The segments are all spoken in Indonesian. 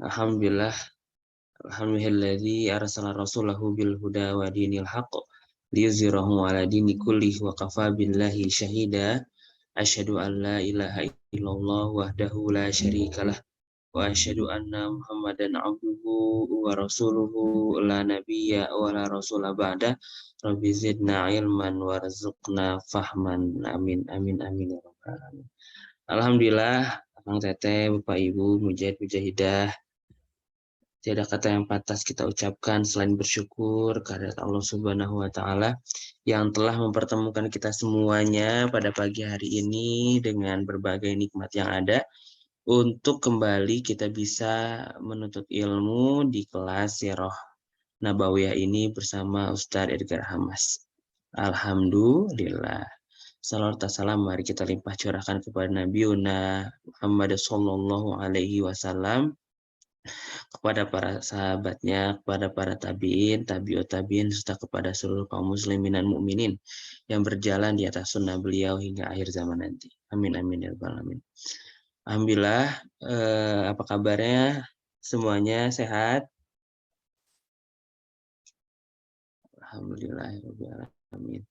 Alhamdulillah, alhamdulilladzi arsala rasulahu bil huda wa dinil haqq liyuzhirahu ala dini kullih wa kafa billahi syahida. Asyhadu an la ilaha illallah wahdahu la syarikalah wa asyhadu anna Muhammadan abduhu wa rasuluhu la nabiyya wa la rasula ba'da. Rabbi zidna ilman warzuqna fahman. Amin amin amin ya rabbal alamin. Alhamdulillah, Akang Teteh, Bapak Ibu, Mujahid Mujahidah, tiada kata yang pantas kita ucapkan selain bersyukur kehadirat Allah Subhanahu wa taala yang telah mempertemukan kita semuanya pada pagi hari ini dengan berbagai nikmat yang ada untuk kembali kita bisa menuntut ilmu di kelas Sirah Nabawiyah ini bersama Ustadz Edgar Hamas. Alhamdulillah. Salawat salam mari kita limpah curahkan kepada Nabi Muhammad sallallahu alaihi wasallam, kepada para sahabatnya, kepada para tabiin, tabiut tabiin, serta kepada seluruh kaum muslimin dan mukminin yang berjalan di atas sunnah beliau hingga akhir zaman nanti. Amin amin ya rabbal alamin. Alhamdulillah, apa kabarnya? Semuanya sehat? Alhamdulillah ya rabbal alamin.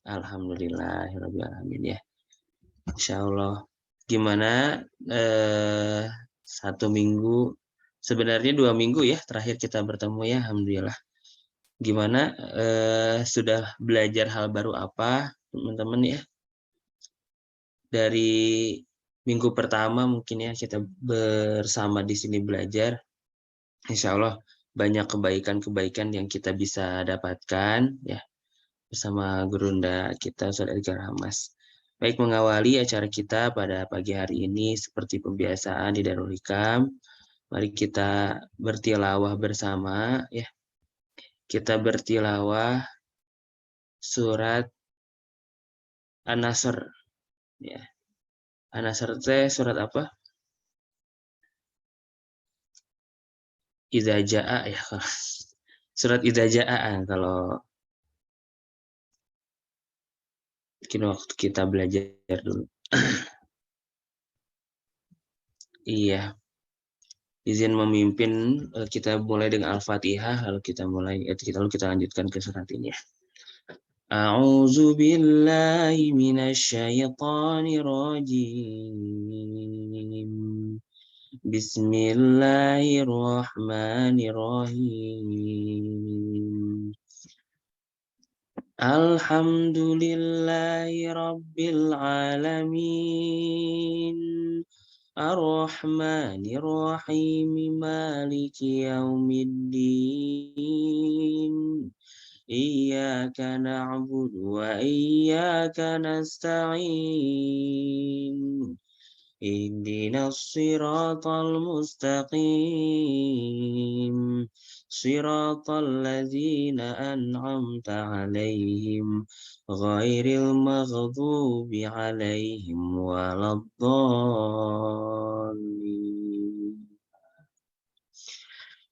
Alhamdulillah ya rabbal alamin ya. Insyaallah. Gimana satu minggu, sebenarnya 2 minggu ya terakhir kita bertemu ya, alhamdulillah. Gimana sudah belajar hal baru apa teman-teman ya? Dari minggu pertama mungkin ya kita bersama di sini belajar, insya Allah banyak kebaikan-kebaikan yang kita bisa dapatkan ya bersama gurunda kita Ustaz Edgar Hamas. Baik, mengawali acara kita pada pagi hari ini seperti pembiasaan di Darul Hikam, mari kita bertilawah bersama ya. Kita bertilawah surat An-Nasr ya. An-Nasr teh surat apa? Idza jaa ya. Surat Idza jaa kalau mungkin waktu kita belajar dulu. Iya. Izin memimpin, kita mulai dengan Al-Fatihah lalu kita lanjutkan ke surat ini ya. A'udzu billahi minasy syaithanir rajim. Bismillahirrahmanirrahim. Alhamdulillahi rabbil alamin. Ar-Rahmanir-Rahim, Maliki Yaumiddin. Iyyaka na'budu wa iyyaka nasta'in. Ihdinas siratal mustaqim. Siratal ladzina an'amta 'alaihim ghairil maghdubi 'alaihim waladdallin.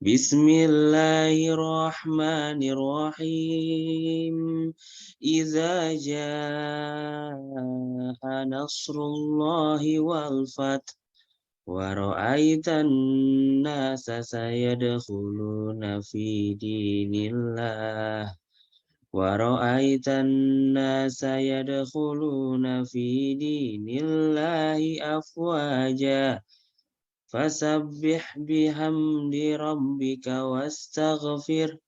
Bismillahirrahmanirrahim. Idza jaa nasrullahi wal fath wa ra'aitan nasa sayadkhuluna fi dinillah wa ra'aitan nasa yadkhuluna fi dinillahi afwaja fasabbih bihamdi rabbika wastaghfir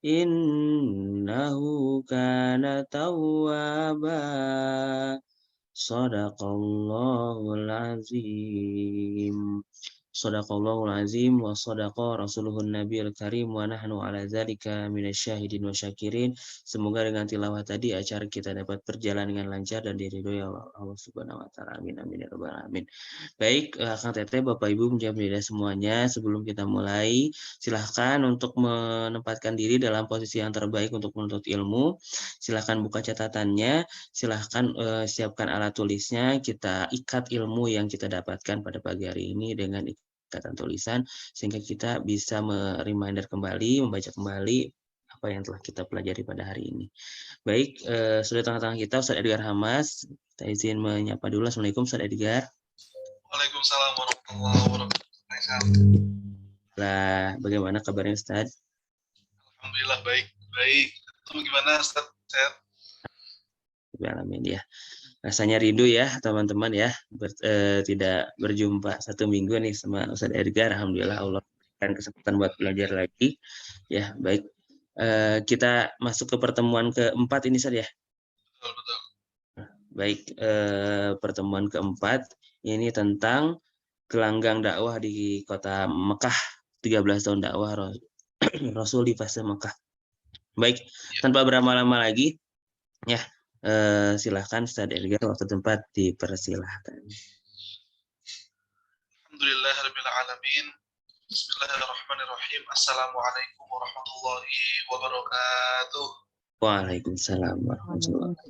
innahu kana tawwaba. Shadaqallahul azim. Shadaqallahul azim wa shadaqa rasuluhun nabiyil karim wa nahnu ala dzalika minasyahidin wa syakirin. Semoga dengan tilawah tadi acara kita dapat berjalan dengan lancar dan diridhoi Allah Subhanahu wa taala. Amin amin ya rabbal alamin. Baik, Kang Teteh, Bapak Ibu menjawab semuanya. Sebelum kita mulai, silahkan untuk menempatkan diri dalam posisi yang terbaik untuk menuntut ilmu. Silahkan buka catatannya, silahkan siapkan alat tulisnya. Kita ikat ilmu yang kita dapatkan pada pagi hari ini dengan ikatan tulisan, sehingga kita bisa reminder kembali, membaca kembali apa yang telah kita pelajari pada hari ini. Baik, sudah tengah-tengah kita Ustaz Edgar Hamas. Kita izin menyapa dulu. Assalamualaikum Ustaz Edgar. Waalaikumsalam warahmatullahi wabarakatuh. Lah, bagaimana kabarnya Ustaz? Alhamdulillah baik. Baik. Itu gimana Ustaz? Sehat? Amin ya. Rasanya rindu ya teman-teman ya, tidak berjumpa 1 minggu nih sama Ustaz Edgar. Alhamdulillah Allah berikan kesempatan buat belajar lagi. Ya, baik. Kita masuk ke pertemuan keempat ini saja ya. Betul. Baik, pertemuan keempat ini tentang gelanggang dakwah di kota Mekah, 13 tahun dakwah Rasul di fase Mekah. Baik, tanpa berlama-lama lagi, ya silahkan Ustaz Edgar, waktu tempat dipersilahkan. Alhamdulillahirabbil alamin. Bismillahirrahmanirrahim. Assalamualaikum warahmatullahi wabarakatuh. Waalaikumsalam warahmatullahi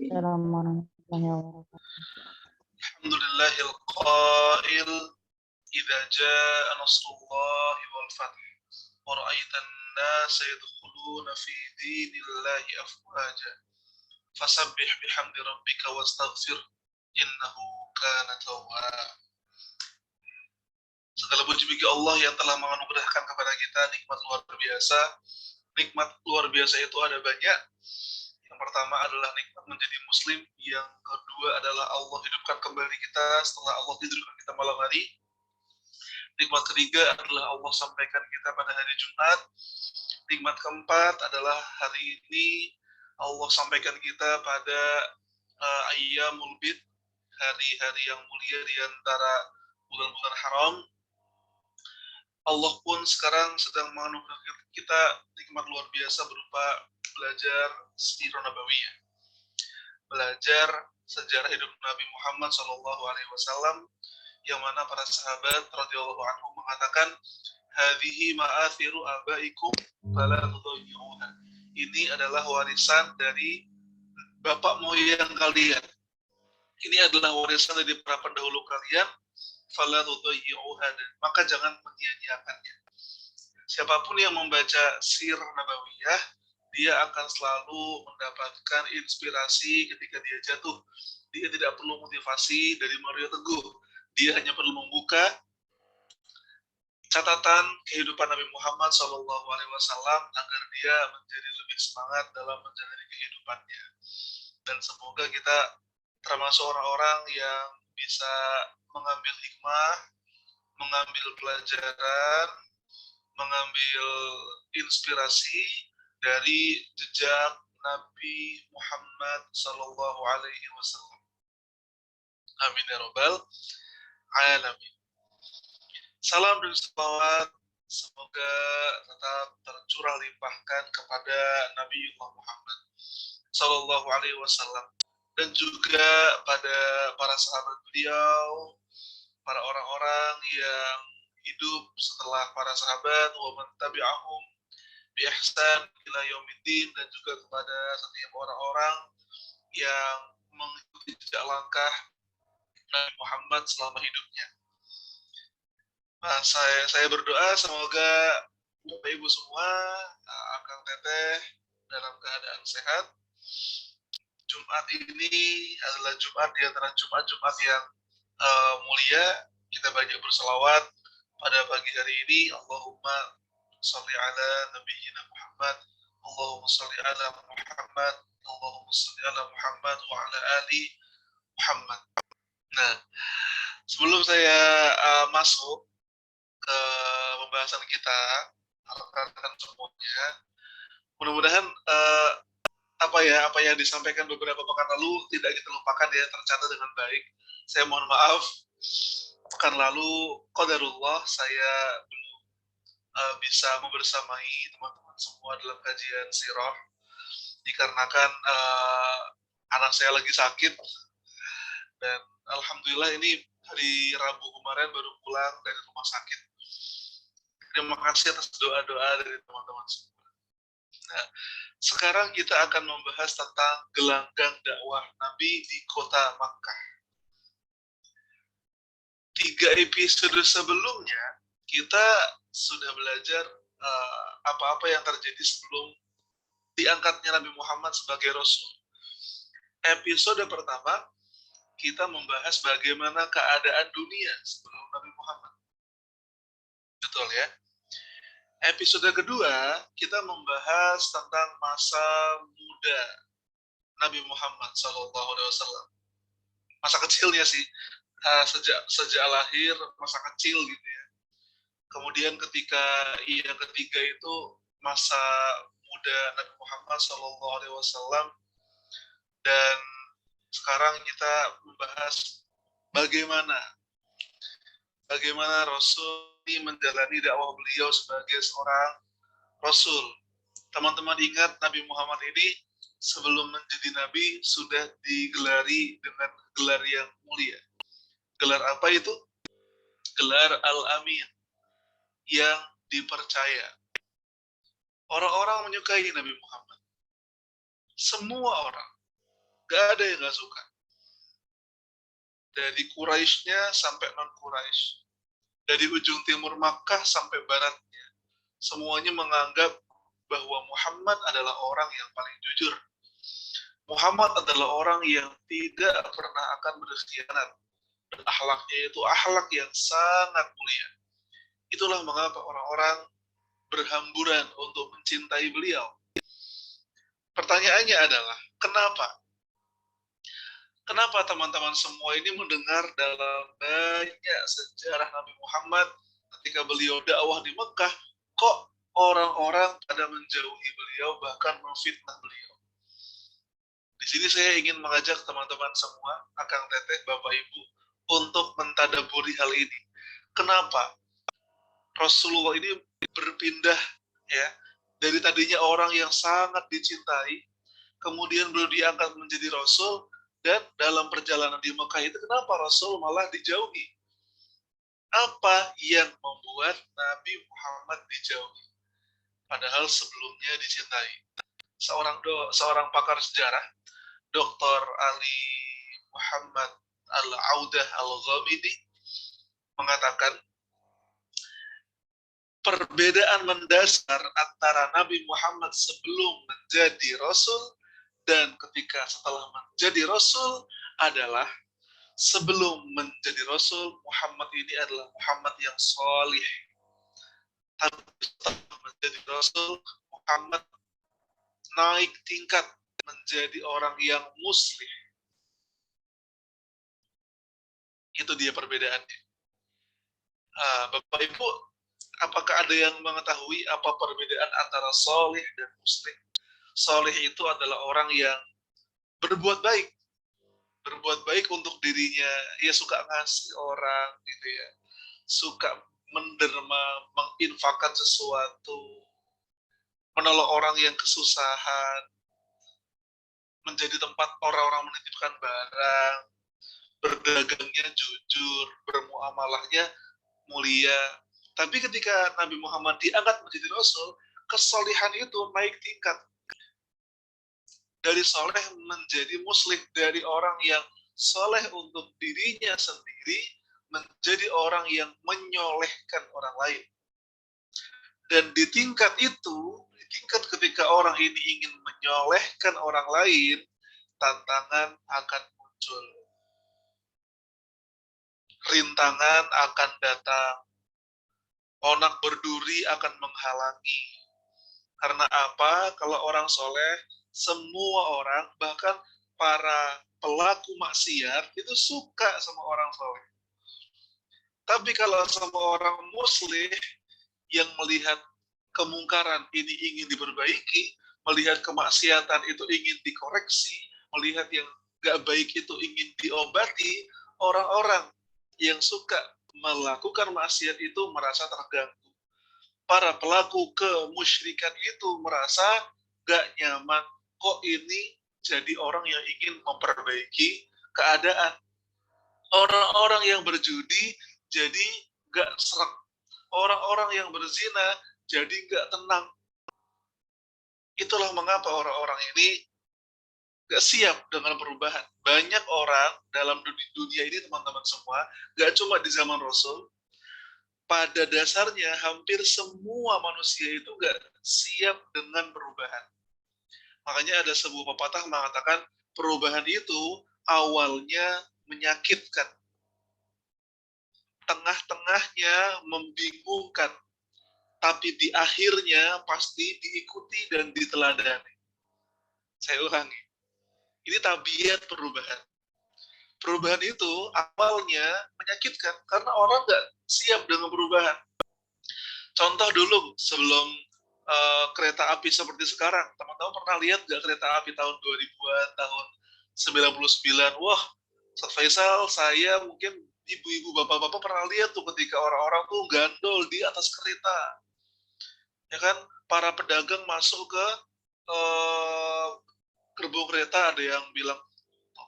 wabarakatuh. Alhamdulillahil qail idza jaa nasrullahi wal fath wa ra'aitan nasa yadkhuluna fi dinillahi afwaja fasabbih bihamdi rabbika wastaghfir innahu kana tawwab. Segala puji bagi Allah yang telah menganugerahkan kepada kita nikmat luar biasa. Nikmat luar biasa itu ada banyak. Yang pertama adalah nikmat menjadi muslim. Yang kedua adalah Allah hidupkan kembali kita setelah Allah tidurkan kita malam hari. Nikmat ketiga adalah Allah sampaikan kita pada hari Jumat. Nikmat keempat adalah hari ini Allah sampaikan kita pada Ayyamul Bid, hari-hari yang mulia di antara bulan-bulan haram. Allah pun sekarang sedang menganugerahkan kita nikmat luar biasa berupa belajar Sirah Nabawiyah, belajar sejarah hidup Nabi Muhammad SAW, yang mana para sahabat radhiyallahu anhum mengatakan, hadhihi ma'athiru abaikum fala tudayyi'uha. Ini adalah warisan dari bapak moyang kalian. Ini adalah warisan dari para pendahulu kalian. Fala tudayyi'uha, maka jangan menyia-nyiakannya. Siapapun yang membaca Sirah Nabawiyah, dia akan selalu mendapatkan inspirasi ketika dia jatuh. Dia tidak perlu motivasi dari Mario Teguh. Dia hanya perlu membuka catatan kehidupan Nabi Muhammad SAW agar dia menjadi lebih semangat dalam menjalani kehidupannya. Dan semoga kita termasuk orang-orang yang bisa mengambil hikmah, mengambil pelajaran, mengambil inspirasi dari jejak Nabi Muhammad SAW. Amin ya Rabbal alamin. Salam dan salawat semoga tetap tercurah limpahkan kepada Nabi Muhammad SAW dan juga pada para sahabat beliau, para orang-orang yang hidup setelah para sahabat, wa man tabi'ahum bi ihsan ila yaumiddin, dan juga kepada setiap orang-orang yang mengikuti jejak langkah Nabi Muhammad selama hidupnya. Nah, saya berdoa semoga Bapak Ibu semua, Akang Teteh dalam keadaan sehat. Jumat ini adalah Jumat di antara Jumat-Jumat yang mulia. Kita banyak berselawat pada pagi hari ini. Allahumma sholli ala nabiyyina Muhammad, Allahumma sholli ala Muhammad, Allahumma sholli ala Muhammad wa ala ali Muhammad. Nah, sebelum saya masuk ke pembahasan kita, rekan-rekan semuanya, mudah-mudahan apa yang disampaikan beberapa pekan lalu tidak kita lupakan ya, tercatat dengan baik. Saya mohon maaf, pekan lalu qadarullah saya belum bisa membersamai teman-teman semua dalam kajian sirah dikarenakan anak saya lagi sakit, dan alhamdulillah ini hari Rabu kemarin baru pulang dari rumah sakit. Terima kasih atas doa-doa dari teman-teman semua. Nah, sekarang kita akan membahas tentang gelanggang dakwah Nabi di kota Makkah. 3 episode sebelumnya kita sudah belajar apa-apa yang terjadi sebelum diangkatnya Nabi Muhammad sebagai Rasul. Episode pertama kita membahas bagaimana keadaan dunia sebelum Nabi Muhammad. Betul ya? Episode kedua, kita membahas tentang masa muda Nabi Muhammad SAW. Masa kecilnya sih, sejak lahir, masa kecil gitu ya. Kemudian ketika yang ketiga itu masa muda Nabi Muhammad SAW, dan sekarang kita membahas bagaimana Rasul ini menjalani dakwah beliau sebagai seorang Rasul. Teman-teman ingat Nabi Muhammad ini sebelum menjadi Nabi sudah digelari dengan gelar yang mulia. Gelar apa itu? Gelar Al-Amin, yang dipercaya. Orang-orang menyukai Nabi Muhammad. Semua orang. Gak ada yang gak suka. Dari Quraisynya sampai non-Quraisy. Dari ujung timur Makkah sampai baratnya. Semuanya menganggap bahwa Muhammad adalah orang yang paling jujur. Muhammad adalah orang yang tidak pernah akan berkhianat. Dan akhlaknya itu akhlak yang sangat mulia. Itulah mengapa orang-orang berhamburan untuk mencintai beliau. Pertanyaannya adalah, kenapa? Kenapa teman-teman semua ini mendengar dalam banyak sejarah Nabi Muhammad ketika beliau dakwah di Mekah, kok orang-orang pada menjauhi beliau, bahkan memfitnah beliau? Di sini saya ingin mengajak teman-teman semua, Akang Teteh, Bapak Ibu, untuk mentadaburi hal ini. Kenapa Rasulullah ini berpindah ya dari tadinya orang yang sangat dicintai, kemudian beliau diangkat menjadi Rasul, dan dalam perjalanan di Mekah itu kenapa Rasul malah dijauhi? Apa yang membuat Nabi Muhammad dijauhi? Padahal sebelumnya dicintai. Seorang pakar sejarah, Dr. Ali Muhammad Al-Audah Al-Ghamidi, mengatakan perbedaan mendasar antara Nabi Muhammad sebelum menjadi Rasul dan ketika setelah menjadi Rasul adalah sebelum menjadi Rasul, Muhammad ini adalah Muhammad yang solih. Tapi setelah menjadi Rasul, Muhammad naik tingkat menjadi orang yang muslim. Itu dia perbedaannya. Bapak Ibu, apakah ada yang mengetahui apa perbedaan antara solih dan muslim? Solih itu adalah orang yang berbuat baik. Berbuat baik untuk dirinya. Ia suka ngasih orang gitu ya. Suka menderma, menginfakkan sesuatu. Menolong orang yang kesusahan. Menjadi tempat orang-orang menitipkan barang. Berdagangnya jujur. Bermuamalahnya mulia. Tapi ketika Nabi Muhammad diangkat menjadi Rasul, kesolihan itu naik tingkat. Dari soleh menjadi muslim, dari orang yang soleh untuk dirinya sendiri menjadi orang yang menyolehkan orang lain. Dan di tingkat itu, di tingkat ketika orang ini ingin menyolehkan orang lain, tantangan akan muncul. Rintangan akan datang. Onak berduri akan menghalangi. Karena apa? Kalau orang soleh, semua orang, bahkan para pelaku maksiat, itu suka sama orang soleh. Tapi kalau sama orang muslim yang melihat kemungkaran ini ingin diperbaiki, melihat kemaksiatan itu ingin dikoreksi, melihat yang gak baik itu ingin diobati, orang-orang yang suka melakukan maksiat itu merasa terganggu. Para pelaku kemusyrikan itu merasa gak nyaman. Kok ini jadi orang yang ingin memperbaiki keadaan. Orang-orang yang berjudi jadi gak serak. Orang-orang yang berzina jadi gak tenang. Itulah mengapa orang-orang ini gak siap dengan perubahan. Banyak orang dalam dunia ini, teman-teman semua, gak cuma di zaman Rasul, pada dasarnya hampir semua manusia itu gak siap dengan perubahan. Makanya ada sebuah pepatah mengatakan perubahan itu awalnya menyakitkan, tengah-tengahnya membingungkan, tapi di akhirnya pasti diikuti dan diteladani. Saya ulangi, ini tabiat perubahan. Perubahan itu awalnya menyakitkan karena orang nggak siap dengan perubahan. Contoh dulu sebelum kereta api seperti sekarang, teman-teman pernah lihat nggak kereta api tahun 2000-an, tahun 99? Wah, Ustaz Faisal, saya mungkin ibu-ibu, bapak-bapak pernah lihat tuh ketika orang-orang tuh gandol di atas kereta. Ya kan, para pedagang masuk ke gerbong kereta, ada yang bilang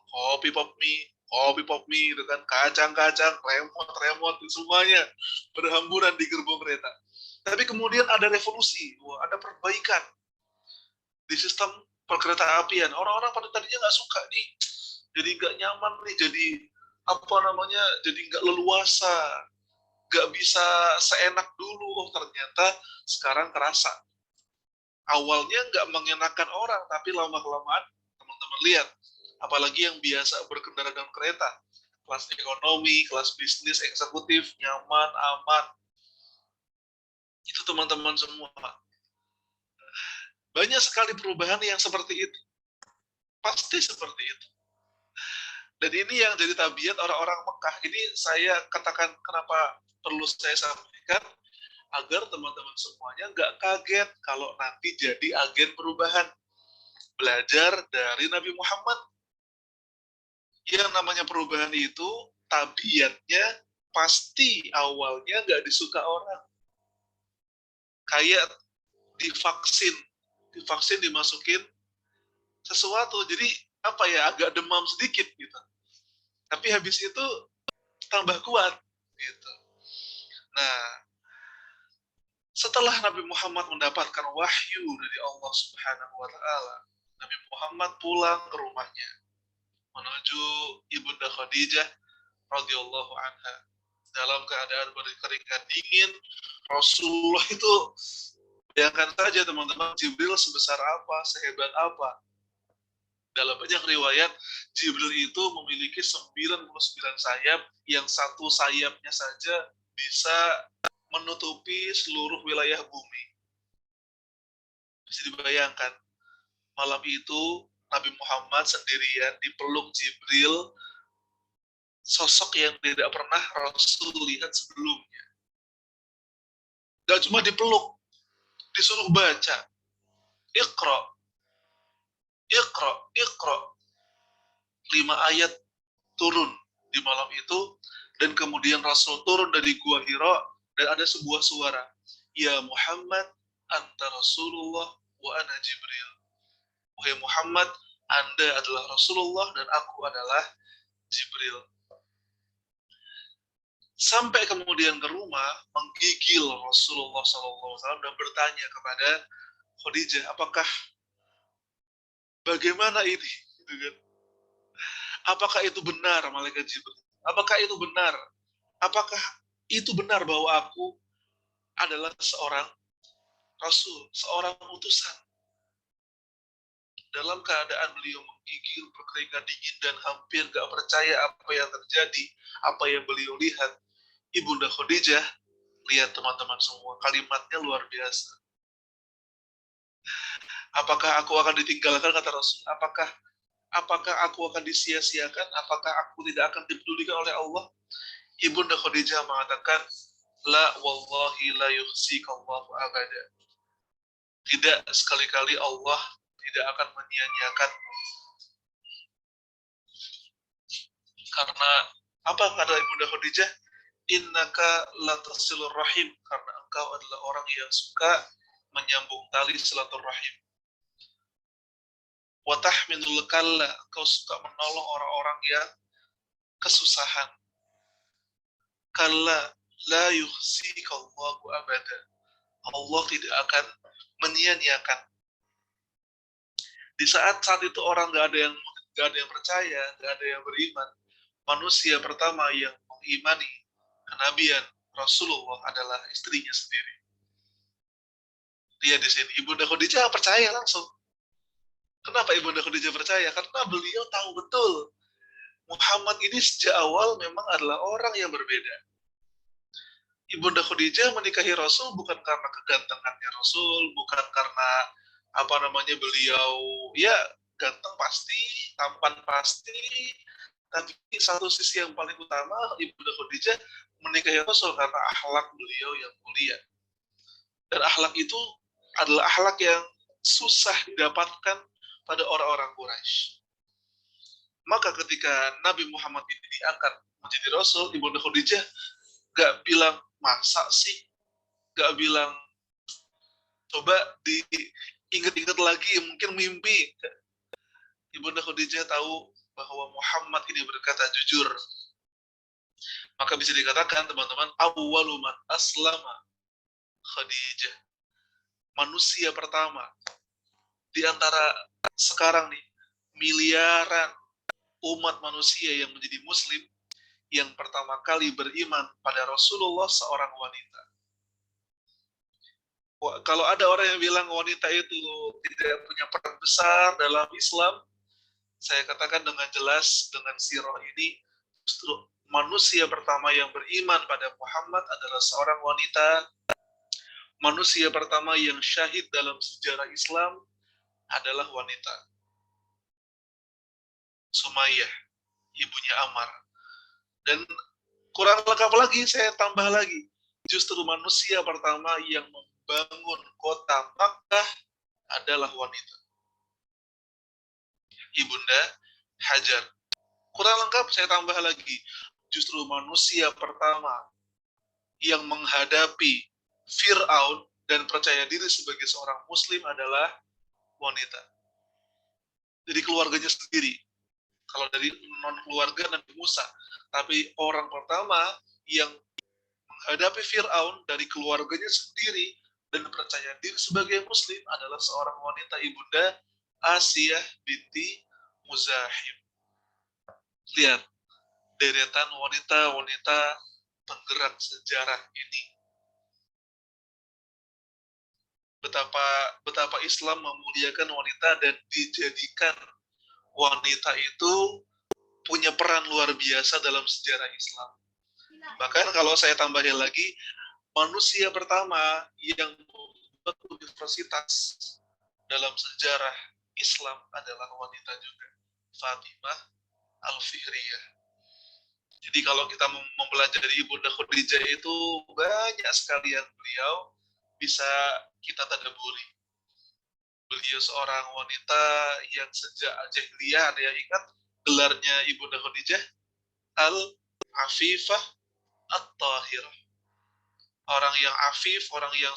kopi pop mie gitu kan, kacang-kacang, remote semuanya berhamburan di gerbong kereta. Tapi kemudian ada revolusi, ada perbaikan di sistem perkereta apian. Orang-orang pada tadinya nggak suka nih, jadi nggak nyaman nih, jadi jadi nggak leluasa, nggak bisa seenak dulu. Oh, ternyata sekarang kerasa. Awalnya nggak mengenakan orang, tapi lama-kelamaan teman-teman lihat, apalagi yang biasa berkendara dalam kereta, kelas ekonomi, kelas bisnis, eksekutif, nyaman, aman. Itu teman-teman semua. Banyak sekali perubahan yang seperti itu. Pasti seperti itu. Dan ini yang jadi tabiat orang-orang Mekah. Ini saya katakan kenapa perlu saya sampaikan, agar teman-teman semuanya nggak kaget kalau nanti jadi agen perubahan. Belajar dari Nabi Muhammad. Yang namanya perubahan itu, tabiatnya pasti awalnya nggak disuka orang. Kayak divaksin dimasukin sesuatu, jadi agak demam sedikit gitu. Tapi habis itu tambah kuat gitu. Nah, setelah Nabi Muhammad mendapatkan wahyu dari Allah Subhanahu wa taala, Nabi Muhammad pulang ke rumahnya menuju Ibunda Khadijah radhiyallahu anha dalam keadaan berkeringat dingin. Rasulullah itu, bayangkan saja teman-teman, Jibril sebesar apa, sehebat apa. Dalam banyak riwayat, Jibril itu memiliki 99 sayap, yang satu sayapnya saja bisa menutupi seluruh wilayah bumi. Bisa dibayangkan, malam itu Nabi Muhammad sendirian dipeluk Jibril, sosok yang tidak pernah Rasul lihat sebelumnya. Gak cuma dipeluk, disuruh baca. Iqra. 5 ayat turun di malam itu, dan kemudian Rasul turun dari Gua Hira, dan ada sebuah suara, Ya Muhammad, anta Rasulullah wa ana Jibril. Wahai Muhammad, Anda adalah Rasulullah dan aku adalah Jibril. Sampai kemudian ke rumah, menggigil Rasulullah SAW dan bertanya kepada Khadijah, bagaimana ini? Apakah itu benar, malaikat Jibril? Apakah itu benar? Apakah itu benar bahwa aku adalah seorang Rasul, seorang utusan? Dalam keadaan beliau menggigil, berkeringat dingin, dan hampir gak percaya apa yang terjadi, apa yang beliau lihat, Ibunda Khadijah, lihat teman-teman semua, kalimatnya luar biasa. Apakah aku akan ditinggalkan, kata Rasul? Apakah aku akan disia-siakan? Apakah aku tidak akan dipedulikan oleh Allah? Ibunda Khadijah mengatakan, La wallahi la yuhsikallahu abada. Tidak, sekali-kali Allah tidak akan menyia-nyiakanmu. Karena apa kata Ibunda Khadijah? Innaka latasilur rahim, karena engkau adalah orang yang suka menyambung tali silaturahim. Wa tahmilul kalla, engkau suka menolong orang-orang yang kesusahan. Kalla la yuhsikallahu abada. Allah tidak akan menyia-nyiakan. Di saat itu orang nggak ada yang percaya, nggak ada yang beriman. Manusia pertama yang mengimani kenabian Rasulullah adalah istrinya sendiri. Dia di sini, Ibunda Khadijah percaya langsung. Kenapa Ibunda Khadijah percaya? Karena beliau tahu betul Muhammad ini sejak awal memang adalah orang yang berbeda. Ibunda Khadijah menikahi Rasul bukan karena kegantengannya Rasul, bukan karena beliau ya ganteng pasti, tampan pasti, tapi satu sisi yang paling utama Ibunda Khadijah menikahi Rasul karena akhlak beliau yang mulia. Dan akhlak itu adalah akhlak yang susah didapatkan pada orang-orang Quraisy. Maka ketika Nabi Muhammad ini diangkat menjadi Rasul, Ibunda Khadijah gak bilang masa sih, gak bilang coba diingat-ingat lagi, mungkin mimpi. Ibunda Khadijah tahu bahwa Muhammad ini berkata jujur. Maka bisa dikatakan teman-teman, awwalu man aslama Khadijah. Manusia pertama di antara sekarang nih miliaran umat manusia yang menjadi muslim, yang pertama kali beriman pada Rasulullah seorang wanita. Kalau ada orang yang bilang wanita itu tidak punya peran besar dalam Islam, saya katakan dengan jelas dengan sirah ini, justru manusia pertama yang beriman pada Muhammad adalah seorang wanita. Manusia pertama yang syahid dalam sejarah Islam adalah wanita. Sumayyah, ibunya Ammar. Dan kurang lengkap lagi, saya tambah lagi. Justru manusia pertama yang membangun kota Makkah adalah wanita. Ibunda Hajar. Kurang lengkap, saya tambah lagi. Justru manusia pertama yang menghadapi Fir'aun dan percaya diri sebagai seorang muslim adalah wanita. Jadi keluarganya sendiri. Kalau dari non-keluarga Nabi Musa. Tapi orang pertama yang menghadapi Fir'aun dari keluarganya sendiri dan percaya diri sebagai muslim adalah seorang wanita, Ibunda Asiyah binti Muzahim. Lihat, deretan wanita-wanita penggerak sejarah ini. Betapa Islam memuliakan wanita dan dijadikan wanita itu punya peran luar biasa dalam sejarah Islam. Bahkan kalau saya tambahin lagi, manusia pertama yang membuat universitas dalam sejarah Islam adalah wanita juga, Fatimah Al-Fihriyah. Jadi kalau kita mempelajari Ibunda Khadijah itu banyak sekali yang beliau bisa kita tadaburi. Beliau seorang wanita yang sejak jahiliyah, ada yang ingat gelarnya Ibunda Khadijah? Al-Afifah At-Tahirah. Orang yang afif, orang yang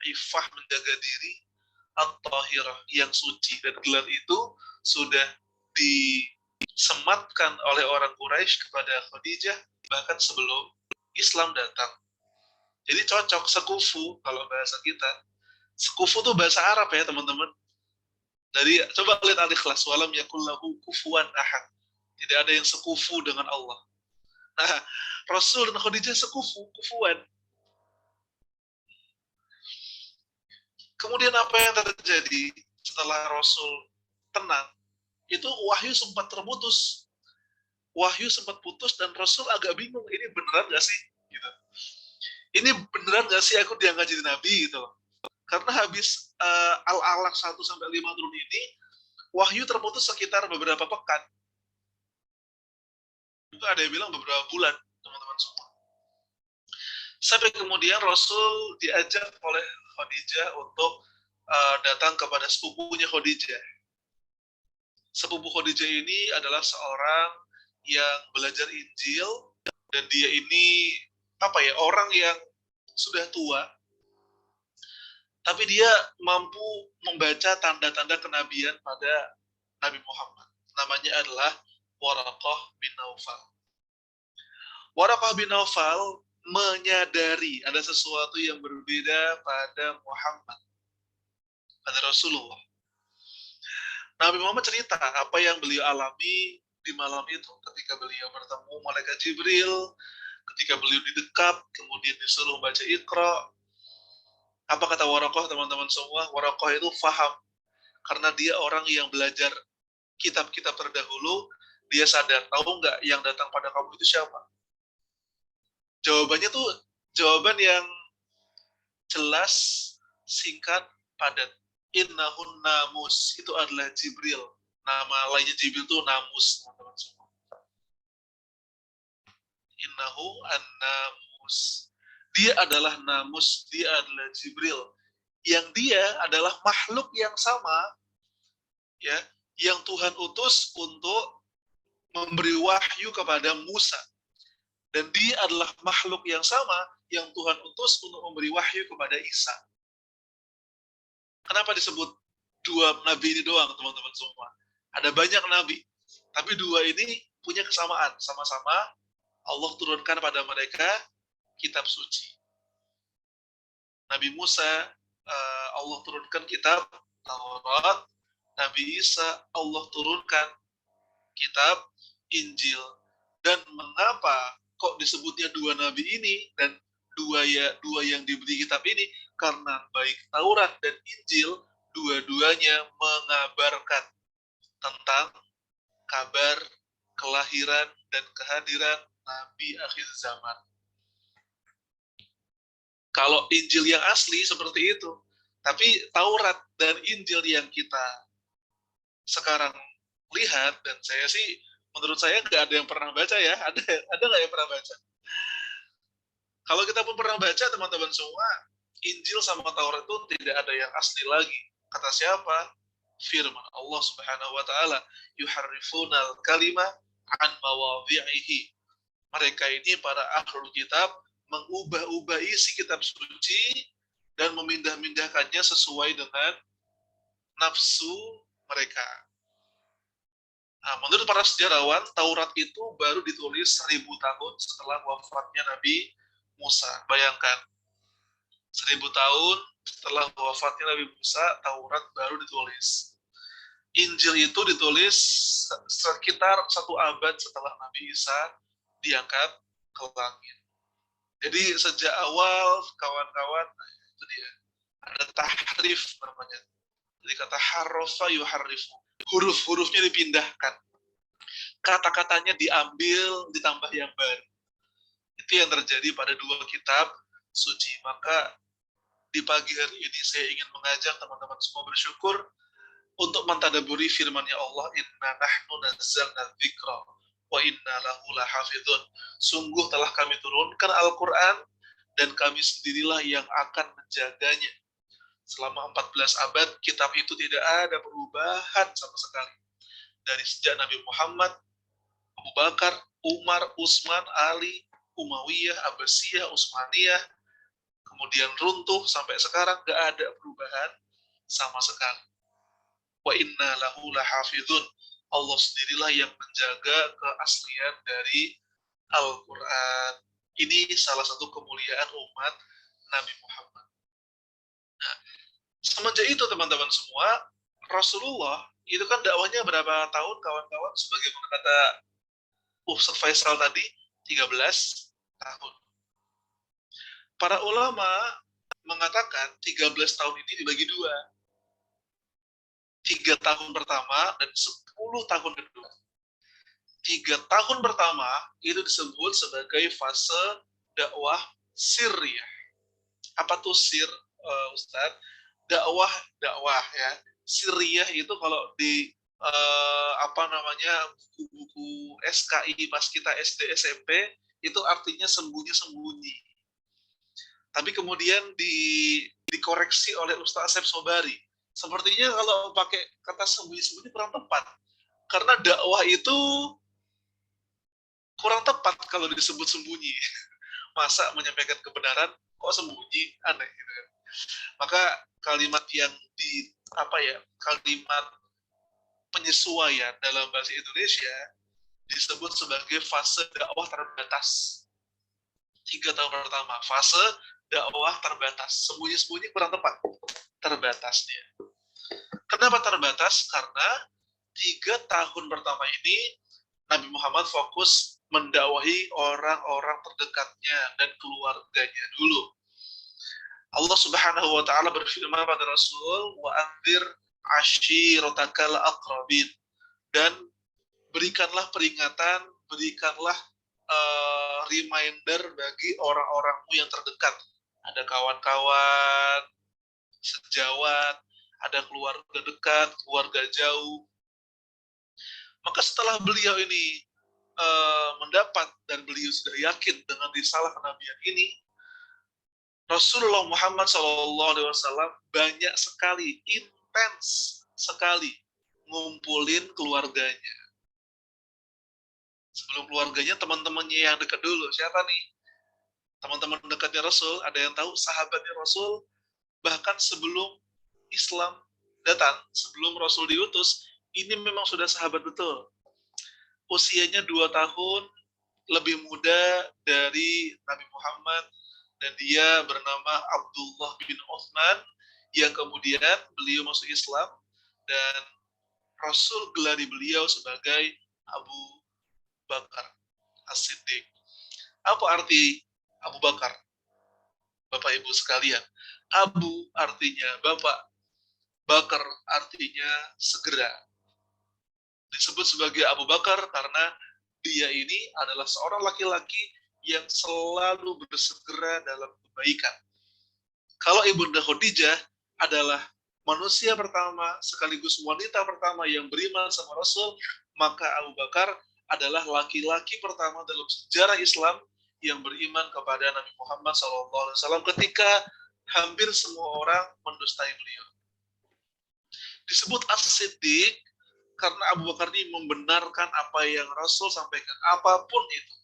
ifah, menjaga diri, At-Tahirah, yang suci. Dan gelar itu sudah disematkan oleh orang Quraisy kepada Khadijah bahkan sebelum Islam datang. Jadi cocok, sekufu kalau bahasa kita. Sekufu itu bahasa Arab ya teman-teman. Dari coba lihat Al-Ikhlas, walam yakul lahu kufuwan ahad. Tidak ada yang sekufu dengan Allah. Nah, Rasul dan Khadijah kufuan. Kemudian apa yang terjadi setelah Rasul tenang? Itu wahyu sempat terputus. Wahyu sempat putus dan Rasul agak bingung, ini beneran gak sih? Gitu. Ini beneran gak sih aku diangkat jadi nabi gitu. Karena habis Al-Alaq 1-5 turun ini, wahyu terputus sekitar beberapa pekan. Juga ada yang bilang beberapa bulan, teman-teman semua. Sampai kemudian Rasul diajak oleh Khadijah untuk datang kepada sepupunya Khadijah. Sepupu Khadijah ini adalah seorang yang belajar Injil, dan dia ini orang yang sudah tua, tapi dia mampu membaca tanda-tanda kenabian pada Nabi Muhammad. Namanya adalah Waraqah bin Naufal. Waraqah bin Naufal menyadari ada sesuatu yang berbeda pada Muhammad, pada Rasulullah. Nabi Muhammad cerita apa yang beliau alami di malam itu ketika beliau bertemu malaikat Jibril, ketika beliau didekap, kemudian disuruh baca Iqra. Apa kata Waraqah, teman-teman semua? Waraqah itu faham, karena dia orang yang belajar kitab-kitab terdahulu, dia sadar, tahu nggak yang datang pada kamu itu siapa? Jawabannya tuh jawaban yang jelas, singkat, padat. Innahun namus, itu adalah Jibril. Nama lainnya Jibril itu namus, teman-teman semua. Innahu an-namus. Dia adalah namus, dia adalah Jibril. Yang dia adalah makhluk yang sama, ya, yang Tuhan utus untuk memberi wahyu kepada Musa. Dan dia adalah makhluk yang sama yang Tuhan utus untuk memberi wahyu kepada Isa. Kenapa disebut dua nabi ini doang, teman-teman semua? Ada banyak nabi, tapi dua ini punya kesamaan. Sama-sama Allah turunkan pada mereka kitab suci. Nabi Musa, Allah turunkan kitab Taurat. Nabi Isa, Allah turunkan kitab Injil. Dan mengapa kok disebutnya dua nabi ini dan dua yang diberi kitab ini? Karena baik Taurat dan Injil dua-duanya mengabarkan tentang kabar kelahiran dan kehadiran Nabi akhir zaman. Kalau Injil yang asli seperti itu, tapi Taurat dan Injil yang kita sekarang lihat, dan saya sih menurut saya nggak ada yang pernah baca ya, ada nggak yang pernah baca? Kalau kita pun pernah baca, teman-teman semua, Injil sama Taurat itu tidak ada yang asli lagi. Kata siapa? Firman Allah Subhanahu wa taala, yuharrifunal kalima an mawadhi'ihi. Mereka ini para ahlul kitab mengubah-ubah isi kitab suci dan memindah-mindahkannya sesuai dengan nafsu mereka. Nah, menurut para sejarawan, Taurat itu baru ditulis 1000 tahun setelah wafatnya Nabi Musa. Bayangkan, 1000 tahun setelah wafatnya Nabi Musa, Taurat baru ditulis. Injil itu ditulis sekitar 1 abad setelah Nabi Isa diangkat ke langit. Jadi sejak awal, kawan-kawan, itu dia, ada tahrif namanya. Jadi kata harrofa yuharrifu, huruf-hurufnya dipindahkan, kata-katanya diambil, ditambah yang baru. Itu yang terjadi pada dua kitab suci. Maka di pagi hari ini saya ingin mengajak teman-teman semua bersyukur untuk mentadaburi firman-Nya Allah, inna nahnu nazzalna dzikra wa inna lahu lahafizun. Sungguh telah kami turunkan Al-Qur'an dan kami sendirilah yang akan menjaganya. Selama 14 abad kitab itu tidak ada perubahan sama sekali. Dari sejak Nabi Muhammad, Abu Bakar, Umar, Utsman, Ali, Umayyah, Abbasiyah, Utsmaniyah, kemudian runtuh sampai sekarang, nggak ada perubahan sama sekali. Wa inna lahu lahafizun. Allah sendirilah yang menjaga keaslian dari Al-Quran. Ini salah satu kemuliaan umat Nabi Muhammad. Nah, semenjak itu teman-teman semua, Rasulullah itu kan dakwahnya berapa tahun kawan-kawan? Sebagaimana kata Ustaz Faisal tadi, 13 tahun. Para ulama mengatakan 13 tahun ini dibagi dua. 3 tahun pertama dan 10 tahun kedua. 3 tahun pertama itu disebut sebagai fase dakwah sirriyah. Apa tuh sir, Ustaz? Dakwah ya. Sirriyah itu kalau di buku-buku SKI pas kita SD SMP itu artinya sembunyi-sembunyi. Tapi kemudian dikoreksi oleh Ustaz Asep Sobari. Sepertinya kalau pakai kata sembunyi-sembunyi kurang tepat. Karena dakwah itu kurang tepat kalau disebut sembunyi. Masa menyampaikan kebenaran kok sembunyi, aneh gitu kan. Maka kalimat yang kalimat penyesuaian dalam bahasa Indonesia disebut sebagai fase dakwah terbatas. 3 tahun pertama, fase dakwah terbatas. Sembunyi-sembunyi kurang tepat. Terbatas dia. Kenapa terbatas? Karena 3 tahun pertama ini Nabi Muhammad fokus mendakwahi orang-orang terdekatnya dan keluarganya dulu. Allah Subhanahu wa taala berfirman pada Rasul, wa anzir ashiratakal aqrabin, dan berikanlah peringatan, berikanlah reminder bagi orang-orangmu yang terdekat. Ada kawan-kawan, sejawat, ada keluarga dekat, keluarga jauh. Maka setelah beliau ini mendapat dan beliau sudah yakin dengan risalah kenabian ini, Rasulullah Muhammad SAW banyak sekali, intens sekali ngumpulin keluarganya. Sebelum keluarganya, teman-temannya yang dekat dulu. Siapa nih? Teman-teman dekatnya Rasul, ada yang tahu sahabatnya Rasul, bahkan sebelum Islam datang, sebelum Rasul diutus, ini memang sudah sahabat betul. Usianya 2 tahun lebih muda dari Nabi Muhammad, dan dia bernama Abdullah bin Uthman, yang kemudian beliau masuk Islam, dan Rasul gelari beliau sebagai Abu Bakar As-Siddiq. Apa arti Abu Bakar? Bapak Ibu sekalian, Abu artinya Bapak, Bakar artinya segera. Disebut sebagai Abu Bakar karena dia ini adalah seorang laki-laki yang selalu bersegera dalam kebaikan. Kalau Ibunda Khadijah adalah manusia pertama sekaligus wanita pertama yang beriman sama Rasul, maka Abu Bakar adalah laki-laki pertama dalam sejarah Islam yang beriman kepada Nabi Muhammad SAW ketika hampir semua orang mendustai beliau. Disebut As-Siddiq karena Abu Bakar ini membenarkan apa yang Rasul sampaikan, apapun itu.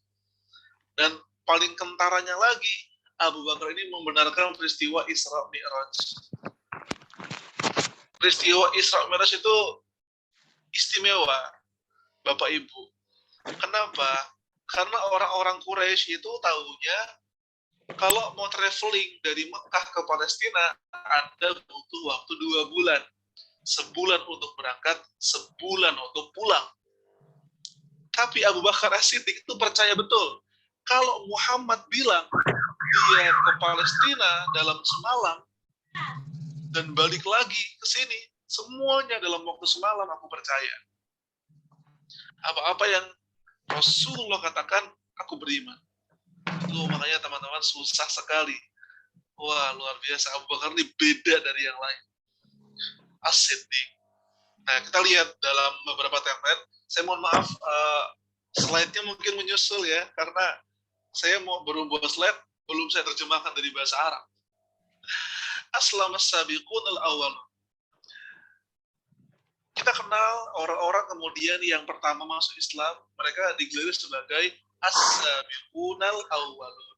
Dan paling kentaranya lagi, Abu Bakar ini membenarkan peristiwa Isra Mi'raj. Peristiwa Isra Mi'raj itu istimewa, Bapak Ibu. Kenapa? Karena orang-orang Quraisy itu tahunya kalau mau traveling dari Mekah ke Palestina ada butuh waktu 2 bulan. Sebulan untuk berangkat, sebulan untuk pulang. Tapi Abu Bakar As-Siddiq itu percaya betul. Kalau Muhammad bilang dia ke Palestina dalam semalam dan balik lagi ke sini, semuanya dalam waktu semalam, aku percaya. Apa-apa yang Rasulullah katakan, aku beriman. Itu makanya teman-teman susah sekali. Wah, luar biasa. Abu Bakar ini beda dari yang lain. As-Siddiq. Nah, kita lihat dalam beberapa template. Saya mohon maaf, slide-nya mungkin menyusul ya, karena saya baru buat slide, belum saya terjemahkan dari bahasa Arab. Aslamas sabiqun al-awwal. Kita kenal orang-orang kemudian yang pertama masuk Islam, mereka digelar sebagai as-sabiqun al-awwalun.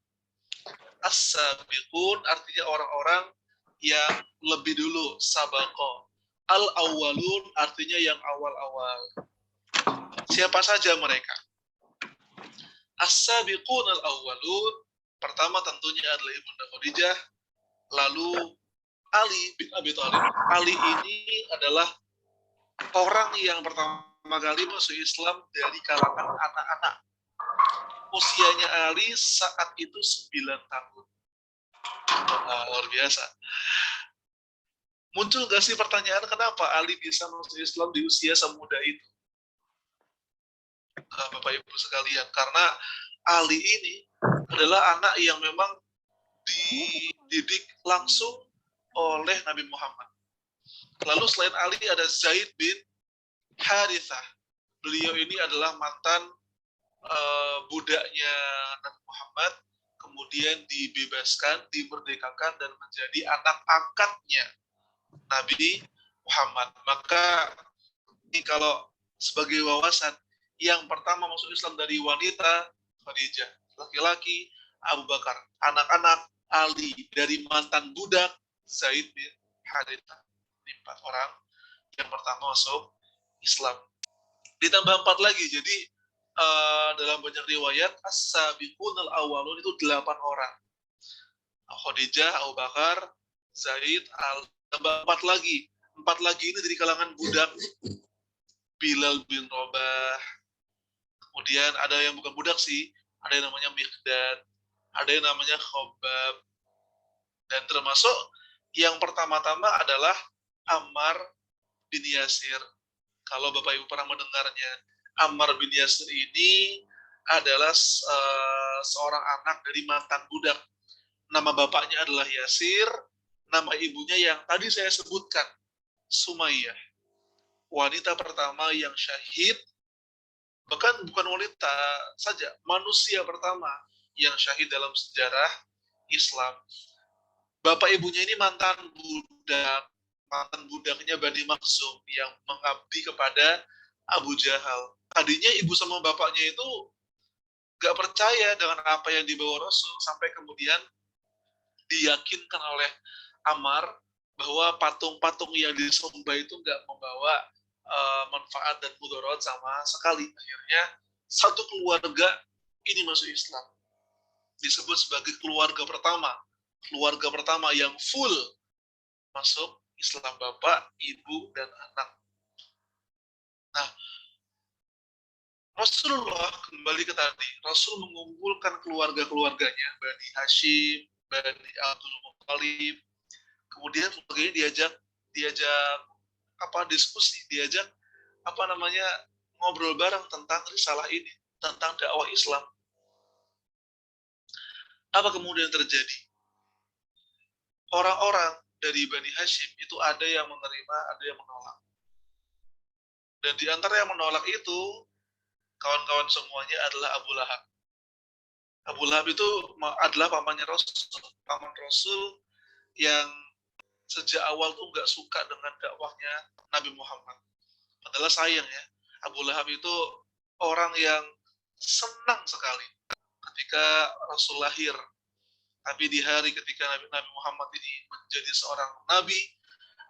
As-sabiqun artinya orang-orang yang lebih dulu, sabaqah. Al-awwalun artinya yang awal-awal. Siapa saja mereka? As-sabiqun al-awwalun, pertama tentunya adalah Ibunda Khadijah, lalu Ali bin Abi Thalib. Ali ini adalah orang yang pertama kali masuk Islam dari kalangan anak-anak. Usianya Ali saat itu 9 tahun. Luar biasa. Muncul gak sih pertanyaan kenapa Ali bisa masuk Islam di usia semuda itu? Bapak Ibu sekalian, karena Ali ini adalah anak yang memang dididik langsung oleh Nabi Muhammad. Lalu selain Ali ada Zaid bin Harithah. Beliau ini adalah mantan budaknya Nabi Muhammad, kemudian dibebaskan, dimerdekakan, dan menjadi anak angkatnya Nabi Muhammad. Maka ini kalau sebagai wawasan, yang pertama masuk Islam dari wanita, Khadijah. Laki-laki, Abu Bakar. Anak-anak, Ali. Dari mantan budak, Zaid bin Harithah. Ini 4 orang yang pertama masuk Islam. Ditambah 4 lagi, jadi dalam banyak riwayat, as-sabiqun al-awwalun itu 8 orang. Khadijah, Abu Bakar, Zaid, tambah 4 lagi. 4 lagi ini dari kalangan budak. Bilal bin Rabah. Kemudian ada yang bukan budak sih, ada yang namanya Miqdad, ada yang namanya Khobab. Dan termasuk yang pertama-tama adalah Ammar bin Yasir. Kalau Bapak Ibu pernah mendengarnya, Ammar bin Yasir ini adalah seorang anak dari mantan budak. Nama bapaknya adalah Yasir, nama ibunya yang tadi saya sebutkan, Sumayyah. Wanita pertama yang syahid, bahkan bukan wanita saja, manusia pertama yang syahid dalam sejarah Islam. Bapak ibunya ini mantan budaknya Bani Makhzum yang mengabdi kepada Abu Jahal. Tadinya ibu sama bapaknya itu gak percaya dengan apa yang dibawa Rasul, sampai kemudian diyakinkan oleh Ammar bahwa patung-patung yang disembah itu gak membawa manfaat dan mudarat sama sekali. Akhirnya satu keluarga ini masuk Islam. Disebut sebagai keluarga pertama yang full masuk Islam, bapak, ibu, dan anak. Nah, Rasulullah kembali ke tadi, Rasul mengumpulkan keluarga-keluarganya, Bani Hashim, Bani Abdul Muttalib, kemudian keluarganya diajak diskusi, ngobrol bareng tentang risalah ini, tentang dakwah Islam. Apa kemudian terjadi? Orang-orang dari Bani Hashim itu ada yang menerima, ada yang menolak. Dan di antara yang menolak itu, kawan-kawan semuanya adalah Abu Lahab. Abu Lahab itu adalah paman Rasul yang sejak awal tuh nggak suka dengan dakwahnya Nabi Muhammad. Padahal sayang ya, Abu Lahab itu orang yang senang sekali ketika Rasul lahir. Tapi di hari ketika Nabi Muhammad ini menjadi seorang nabi,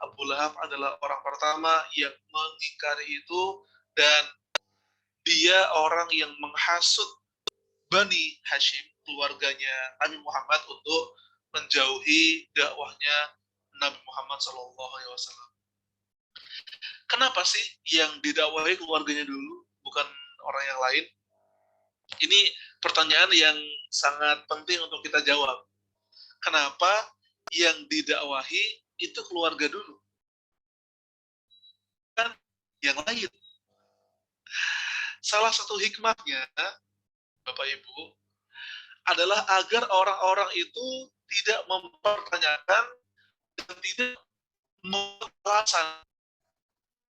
Abu Lahab adalah orang pertama yang mengingkari itu, dan dia orang yang menghasut Bani Hashim, keluarganya Nabi Muhammad, untuk menjauhi dakwahnya Nabi Muhammad SAW. Kenapa sih yang didakwahi keluarganya dulu, bukan orang yang lain? Ini pertanyaan yang sangat penting untuk kita jawab. Kenapa yang didakwahi itu keluarga dulu, kan yang lain? Salah satu hikmahnya, Bapak Ibu, adalah agar orang-orang itu tidak mempertanyakan dan tidak alasan.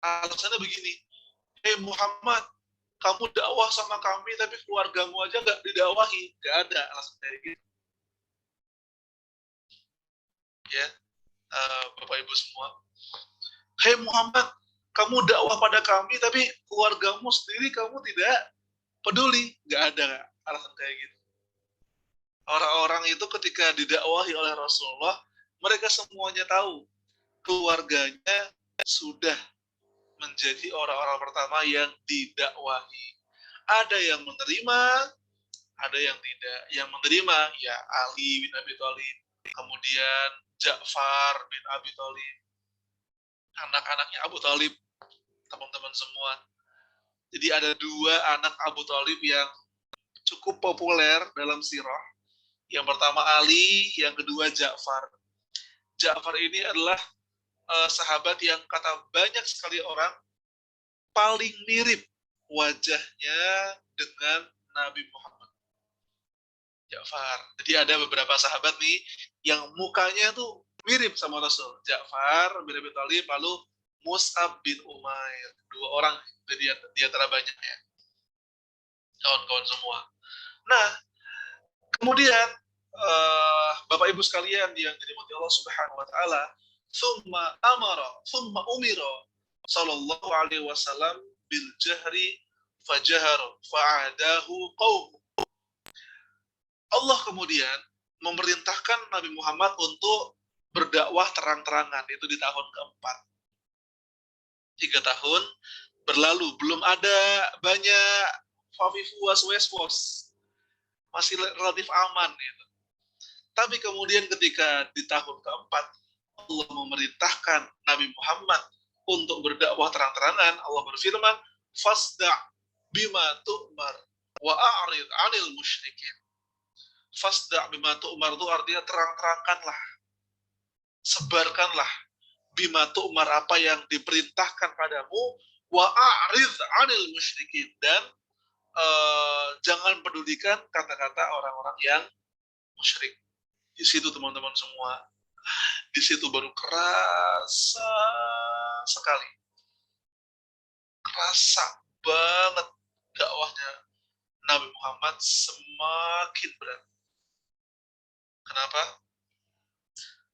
Alasannya begini, hey Muhammad, kamu dakwah sama kami tapi keluargamu aja nggak didakwahi. Nggak ada alasan kayak gitu. Ya, Bapak Ibu semua. Hey Muhammad, kamu dakwah pada kami tapi keluargamu sendiri kamu tidak peduli. Nggak ada alasan kayak gitu. Orang-orang itu ketika didakwahi oleh Rasulullah, mereka semuanya tahu keluarganya sudah menjadi orang-orang pertama yang didakwahi. Ada yang menerima, ada yang tidak. Yang menerima ya Ali bin Abi Thalib, kemudian Ja'far bin Abi Thalib, anak-anaknya Abu Thalib, teman-teman semua. Jadi ada dua anak Abu Thalib yang cukup populer dalam sirah. Yang pertama Ali, yang kedua Ja'far. Ja'far ini adalah sahabat yang kata banyak sekali orang paling mirip wajahnya dengan Nabi Muhammad. Ja'far. Jadi ada beberapa sahabat nih yang mukanya tuh mirip sama Rasul. Ja'far bin Abi Thalib, lalu Mus'ab bin Umair. Dua orang di antara banyaknya. Kawan-kawan semua. Nah, kemudian Bapak Ibu sekalian yang dirahmati Allah Subhanahu wa taala, thumma umira sallallahu alaihi wasallam bil jahri fajahar fa'adahu qaum. Allah kemudian memerintahkan Nabi Muhammad untuk berdakwah terang-terangan, itu di tahun keempat. 3 tahun berlalu, belum ada banyak fafifuas weswos, masih relatif aman gitu. Tapi kemudian ketika di tahun keempat Allah memerintahkan Nabi Muhammad untuk berdakwah terang-terangan, Allah berfirman, "Fasda' bima tu'mar wa a'rid 'anil musyrikin." Fasda' bima tu'mar itu artinya terang-terangkanlah, sebarkanlah bima tu'mar, apa yang diperintahkan padamu, Wa a'rid 'anil musyrikin, dan jangan pedulikan kata-kata orang-orang yang musyrik. Di situ teman-teman semua, di situ baru kerasa sekali, kerasa banget dakwahnya Nabi Muhammad semakin berat. Kenapa?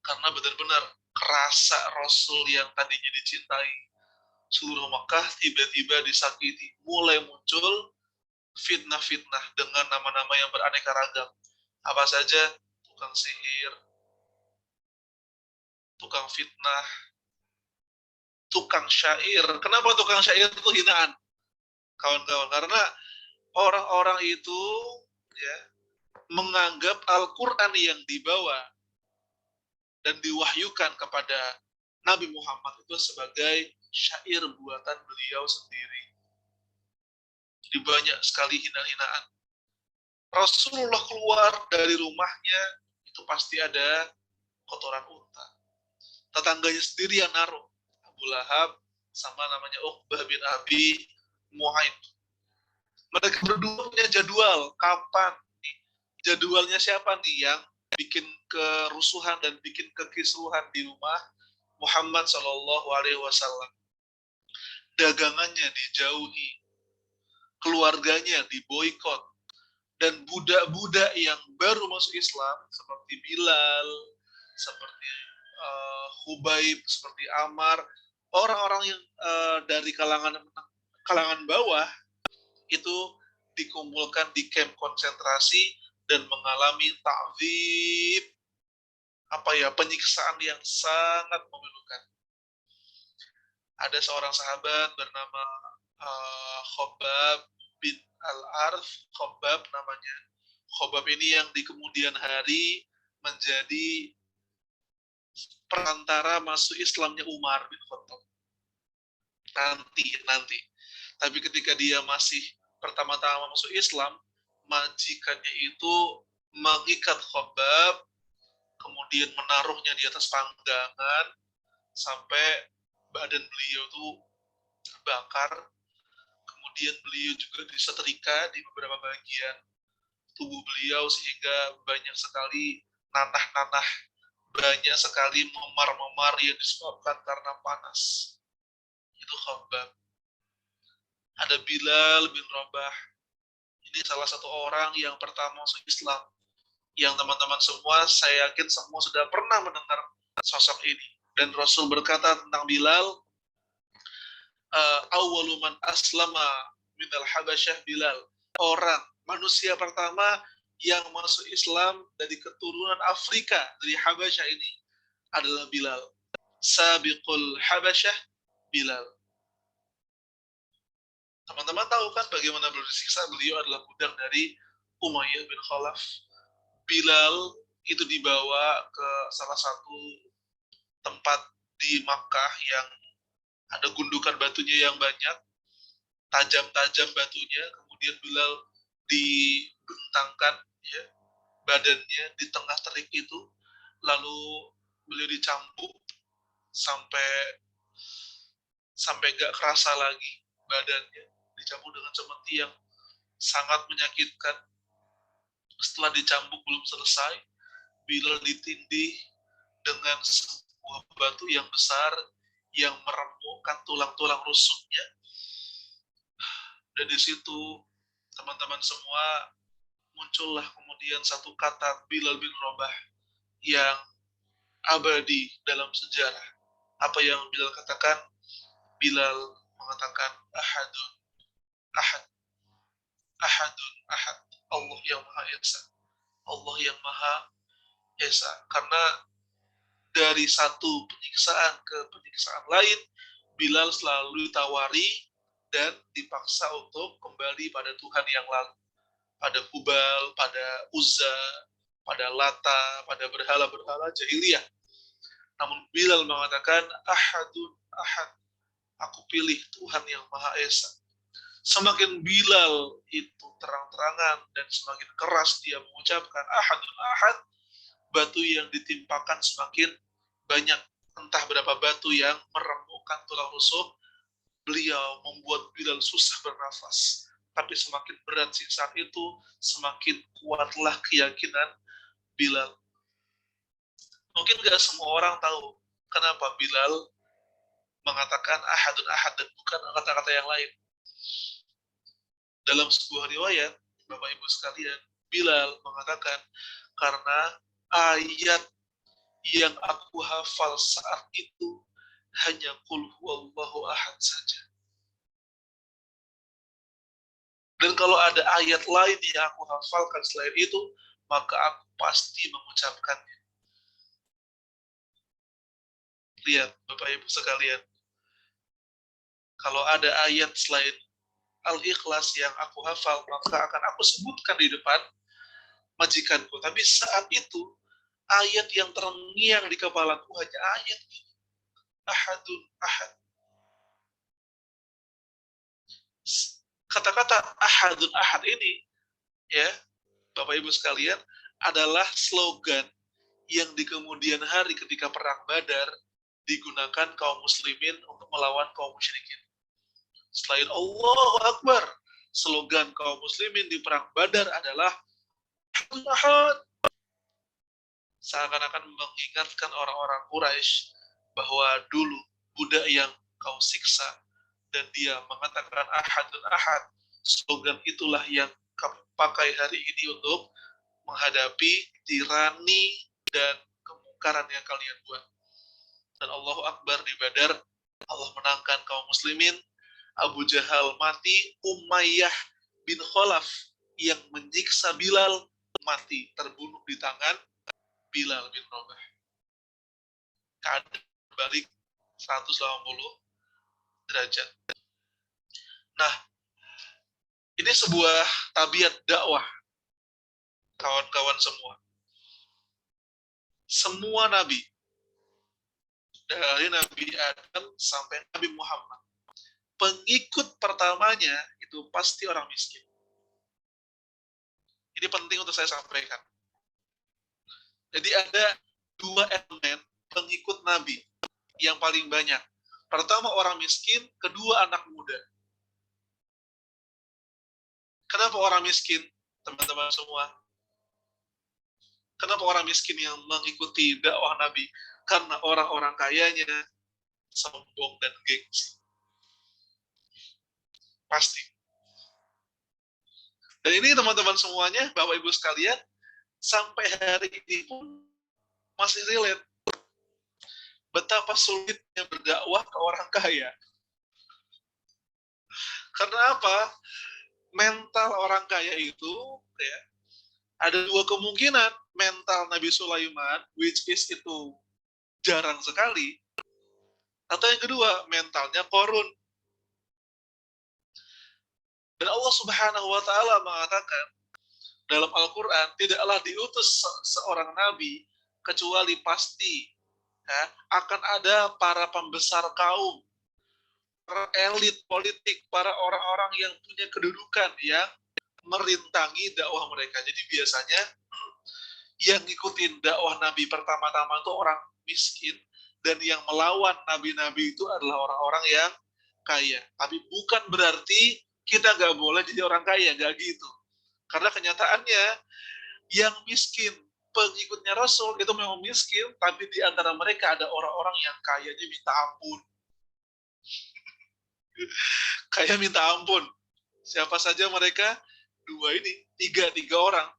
Karena benar-benar kerasa Rasul yang tadinya dicintai seluruh Makkah tiba-tiba disakiti. Mulai muncul fitnah-fitnah dengan nama-nama yang beraneka ragam. Apa saja? Tukang sihir, tukang fitnah, tukang syair. Kenapa tukang syair itu hinaan? Kawan-kawan, karena orang-orang itu ya menganggap Al-Quran yang dibawa dan diwahyukan kepada Nabi Muhammad itu sebagai syair buatan beliau sendiri. Jadi banyak sekali hina-hinaan. Rasulullah keluar dari rumahnya, itu pasti ada kotoran unta. Tetangganya sendiri yang naruh. Abu Lahab sama namanya Uqbah bin Abi Mu'aid. Mereka berdua punya jadwal. Kapan nih? Jadwalnya siapa nih yang bikin kerusuhan dan bikin kekisruhan di rumah Muhammad Shallallahu Alaihi Wasallam? Dagangannya dijauhi, keluarganya diboikot, dan budak-budak yang baru masuk Islam seperti Bilal, seperti Hubaib, seperti Ammar, orang-orang yang dari kalangan bawah itu dikumpulkan di kamp konsentrasi dan mengalami ta'dzib, penyiksaan yang sangat memilukan. Ada seorang sahabat bernama Khobab bin Al-Arth, Khobab namanya. Khobab ini yang di kemudian hari menjadi perantara masuk Islamnya Umar bin Khattab. Nanti. Tapi ketika dia masih pertama-tama masuk Islam, majikannya itu mengikat Khobab, kemudian menaruhnya di atas panggangan sampai badan beliau itu terbakar. Kemudian beliau juga disetrika di beberapa bagian tubuh beliau sehingga banyak sekali nanah-nanah, banyak sekali memar-memar yang disebabkan karena panas. Itu Khobab. Ada Bilal bin Rabah. Ini salah satu orang yang pertama masuk Islam. Yang teman-teman semua, saya yakin semua sudah pernah mendengar sosok ini. Dan Rasul berkata tentang Bilal, awwalu man aslama minal habasyah Bilal. Orang, manusia pertama yang masuk Islam dari keturunan Afrika, dari Habasyah ini adalah Bilal. Sabiqul Habasyah Bilal. Teman-teman tahu kan bagaimana beliau disiksa? Beliau adalah budak dari Umayyah bin Khalaf. Bilal itu dibawa ke salah satu tempat di Makkah yang ada gundukan batunya yang banyak, tajam-tajam batunya, kemudian Bilal dibentangkan ya, badannya di tengah terik itu, lalu beliau dicambuk sampai gak kerasa lagi badannya, dicambuk dengan cemeti yang sangat menyakitkan. Setelah dicambuk belum selesai, Bilal ditindih dengan sebuah batu yang besar yang meremukkan tulang-tulang rusuknya. Dan di situ teman-teman semua muncullah kemudian satu kata Bilal bin Rabah yang abadi dalam sejarah. Apa yang Bilal katakan? Bilal mengatakan ahadun ahad, ahadun ahad, Allah yang Maha Esa, Allah yang Maha Esa. Karena dari satu penyiksaan ke penyiksaan lain, Bilal selalu ditawari dan dipaksa untuk kembali pada Tuhan yang lalu, pada Hubal, pada Uzza, pada Lata, pada berhala-berhala jahiliyah. Namun Bilal mengatakan ahadun ahad, aku pilih Tuhan yang Maha Esa. Semakin Bilal itu terang-terangan dan semakin keras dia mengucapkan ahadun ahad, batu yang ditimpakan semakin banyak. Entah berapa batu yang meremukkan tulang rusuk beliau membuat Bilal susah bernafas. Tapi semakin berat siksaan itu, semakin kuatlah keyakinan Bilal. Mungkin gak semua orang tahu kenapa Bilal mengatakan ahadun ahad dan bukan kata-kata yang lain. Dalam sebuah riwayat, Bapak Ibu sekalian, Bilal mengatakan, karena ayat yang aku hafal saat itu hanya qul huwallahu ahad saja. Dan kalau ada ayat lain yang aku hafalkan selain itu, maka aku pasti mengucapkannya. Lihat, Bapak Ibu sekalian, kalau ada ayat selain Al-Ikhlas yang aku hafal, maka akan aku sebutkan di depan majikanku. Tapi saat itu, ayat yang terngiang di kepalaku hanya ayat ini. Ahadun ahad. Kata-kata ahadun ahad ini, ya, Bapak Ibu sekalian, adalah slogan yang di kemudian hari ketika perang Badar digunakan kaum muslimin untuk melawan kaum musyrikin. Selain Allahu Akbar, slogan kaum muslimin di perang Badar adalah ahadun ahad. Seakan-akan mengingatkan orang-orang Quraisy bahwa dulu budak yang kau siksa dan dia mengatakan ahadun ahad, slogan itulah yang kami pakai hari ini untuk menghadapi tirani dan kemungkaran yang kalian buat. Dan Allahu Akbar di Badar, Allah menangkan kaum muslimin, Abu Jahal mati, Umayyah bin Khalaf yang menyiksa Bilal mati, terbunuh di tangan Bilal bin Rabah. Keadaan balik 180 derajat. Nah, ini sebuah tabiat dakwah, kawan-kawan semua. Semua nabi, dari Nabi Adam sampai Nabi Muhammad, pengikut pertamanya itu pasti orang miskin. Ini penting untuk saya sampaikan. Jadi ada dua elemen pengikut Nabi yang paling banyak. Pertama orang miskin, kedua anak muda. Kenapa orang miskin, teman-teman semua? Kenapa orang miskin yang mengikuti dakwah Nabi? Karena orang-orang kayanya sombong dan gengsi. Pasti. Dan ini teman-teman semuanya, Bapak Ibu sekalian, sampai hari ini pun masih relate. Betapa sulitnya berdakwah ke orang kaya. Karena apa? Mental orang kaya itu, ya, ada dua kemungkinan. Mental Nabi Sulaiman, which is itu jarang sekali. Atau yang kedua, mentalnya Qarun. Dan Allah Subhanahu wa Ta'ala mengatakan dalam Al-Quran, tidaklah diutus seorang nabi kecuali pasti ya, akan ada para pembesar kaum, para elit politik, para orang-orang yang punya kedudukan yang merintangi dakwah mereka. Jadi biasanya yang ngikutin dakwah Nabi pertama-tama itu orang miskin, dan yang melawan nabi-nabi itu adalah orang-orang yang kaya. Tapi bukan berarti kita nggak boleh jadi orang kaya, nggak gitu. Karena kenyataannya yang miskin, pengikutnya Rasul itu memang miskin, tapi di antara mereka ada orang-orang yang kayanya minta ampun. Kaya minta ampun. Siapa saja mereka? Tiga orang.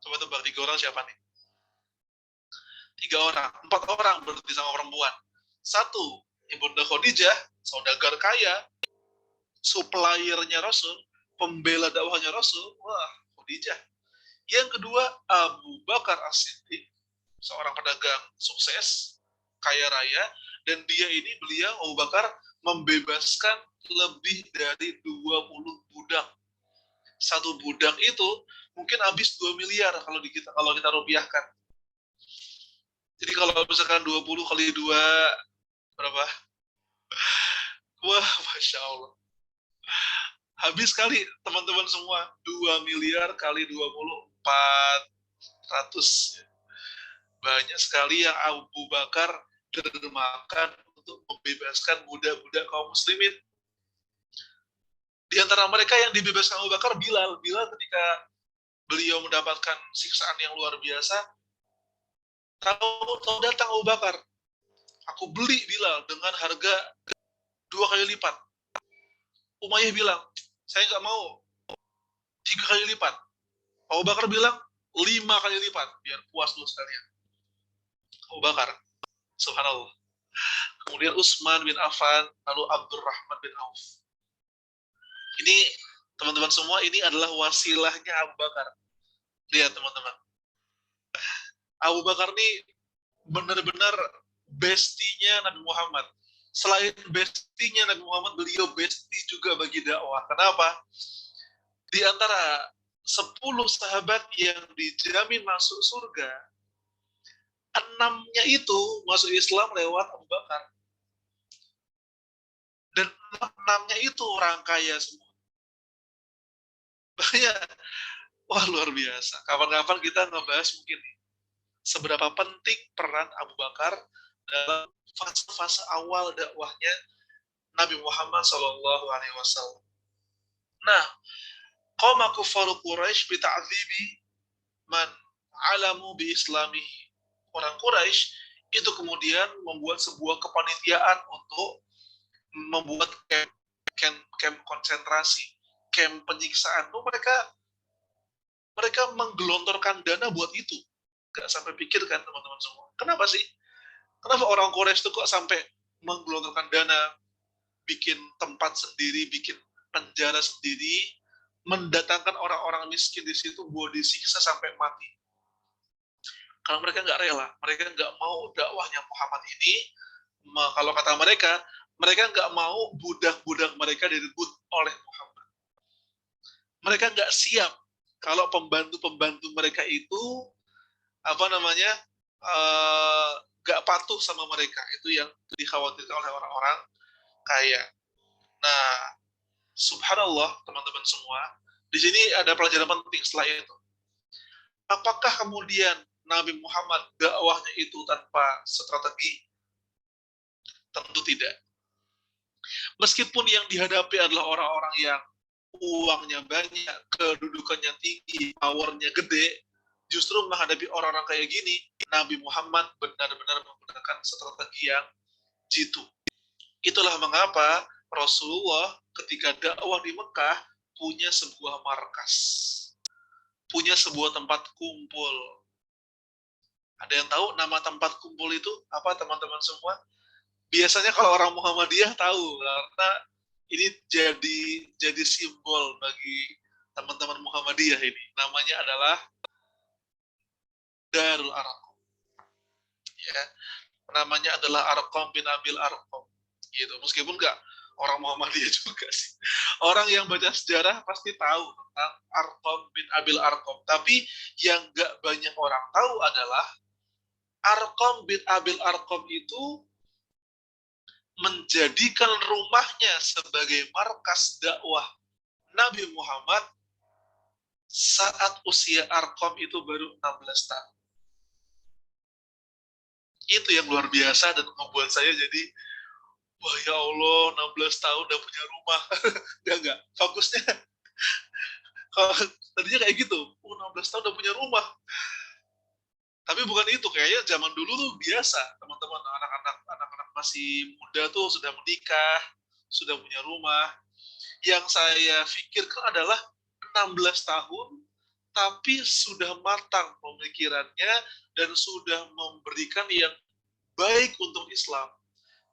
Coba tebak 3 orang siapa nih? 3 orang, 4 orang berarti sama perempuan. 1, Ibunda Khadijah, saudagar kaya, suppliernya Rasul, pembela dakwahnya Rasul, wah, Khadijah. Yang kedua, Abu Bakar As-Siddiq, seorang pedagang sukses, kaya raya, dan beliau Abu Bakar membebaskan lebih dari 20 budak. Satu budak itu mungkin habis 2 miliar kalau kita rupiahkan. Jadi kalau misalkan 20 kali 2 berapa? Wah, Masya Allah. Habis kali teman-teman semua, 2 miliar kali 20, 400. Banyak sekali yang Abu Bakar dermakan untuk membebaskan budak-budak kaum muslimin. Di antara mereka yang dibebaskan Abu Bakar, Bilal. Bilal ketika beliau mendapatkan siksaan yang luar biasa, tahu datang Abu Bakar. Aku beli Bilal dengan harga 2 kali lipat. Umayyah bilang, saya nggak mau 3 kali lipat. Abu Bakar bilang 5 kali lipat, biar puas dulu sekalian. Abu Bakar, subhanallah. Kemudian Utsman bin Affan, lalu Abdurrahman bin Auf. Ini teman-teman semua, ini adalah wasilahnya Abu Bakar. Lihat teman-teman. Abu Bakar ini benar-benar bestinya Nabi Muhammad. Selain bestinya Nabi Muhammad, beliau besti juga bagi dakwah. Kenapa? Di antara 10 sahabat yang dijamin masuk surga, 6-nya itu masuk Islam lewat Abu Bakar. Dan 6-nya itu orang kaya semua. Makanya, wah luar biasa. Kapan-kapan kita ngebahas mungkin seberapa penting peran Abu Bakar dalam fase-fase awal dakwahnya Nabi Muhammad SAW. Nah, qama kufaru Quraisy bi ta'dzibi man alamu bi islamihi. Orang Quraisy itu kemudian membuat sebuah kepanitiaan untuk membuat camp konsentrasi, camp penyiksaan. Mereka menggelontorkan dana buat itu. Gak sampai pikirkan teman-teman semua. Kenapa sih? Kenapa orang Quraisy itu kok sampai menggelontorkan dana, bikin tempat sendiri, bikin penjara sendiri, mendatangkan orang-orang miskin di situ buat disiksa sampai mati? Kalau mereka nggak rela, mereka nggak mau dakwahnya Muhammad ini, kalau kata mereka nggak mau budak-budak mereka direbut oleh Muhammad. Mereka nggak siap kalau pembantu-pembantu mereka itu nggak patuh sama mereka. Itu yang dikhawatirkan oleh orang-orang kaya. Nah, subhanallah teman-teman semua, di sini ada pelajaran penting setelah itu. Apakah kemudian Nabi Muhammad dakwahnya itu tanpa strategi? Tentu tidak. Meskipun yang dihadapi adalah orang-orang yang uangnya banyak, kedudukannya tinggi, powernya gede, justru menghadapi orang-orang kayak gini, Nabi Muhammad benar-benar menggunakan strategi yang jitu. Itulah mengapa Rasulullah ketika dakwah di Mekah punya sebuah markas, punya sebuah tempat kumpul. Ada yang tahu nama tempat kumpul itu apa teman-teman semua? Biasanya kalau orang Muhammadiyah tahu, karena ini jadi simbol bagi teman-teman Muhammadiyah ini. Namanya adalah Darul Arqam. Ya, namanya adalah Arqam bin Abil Arqam. Gitu. Meskipun nggak orang Muhammadiyah juga sih. Orang yang baca sejarah pasti tahu tentang Arqam bin Abil Arqam. Tapi yang nggak banyak orang tahu adalah Arqam bin Abil Arqam itu menjadikan rumahnya sebagai markas dakwah Nabi Muhammad saat usia Arqam itu baru 16 tahun. Itu yang luar biasa dan membuat saya jadi, wah ya Allah, 16 tahun udah punya rumah. Enggak. Fokusnya, kalau tadinya kayak gitu, 16 tahun udah punya rumah. Tapi bukan itu, kayaknya zaman dulu tuh biasa, teman-teman, anak-anak masih muda tuh sudah menikah, sudah punya rumah. Yang saya pikirkan adalah 16 tahun, tapi sudah matang pemikirannya dan sudah memberikan yang baik untuk Islam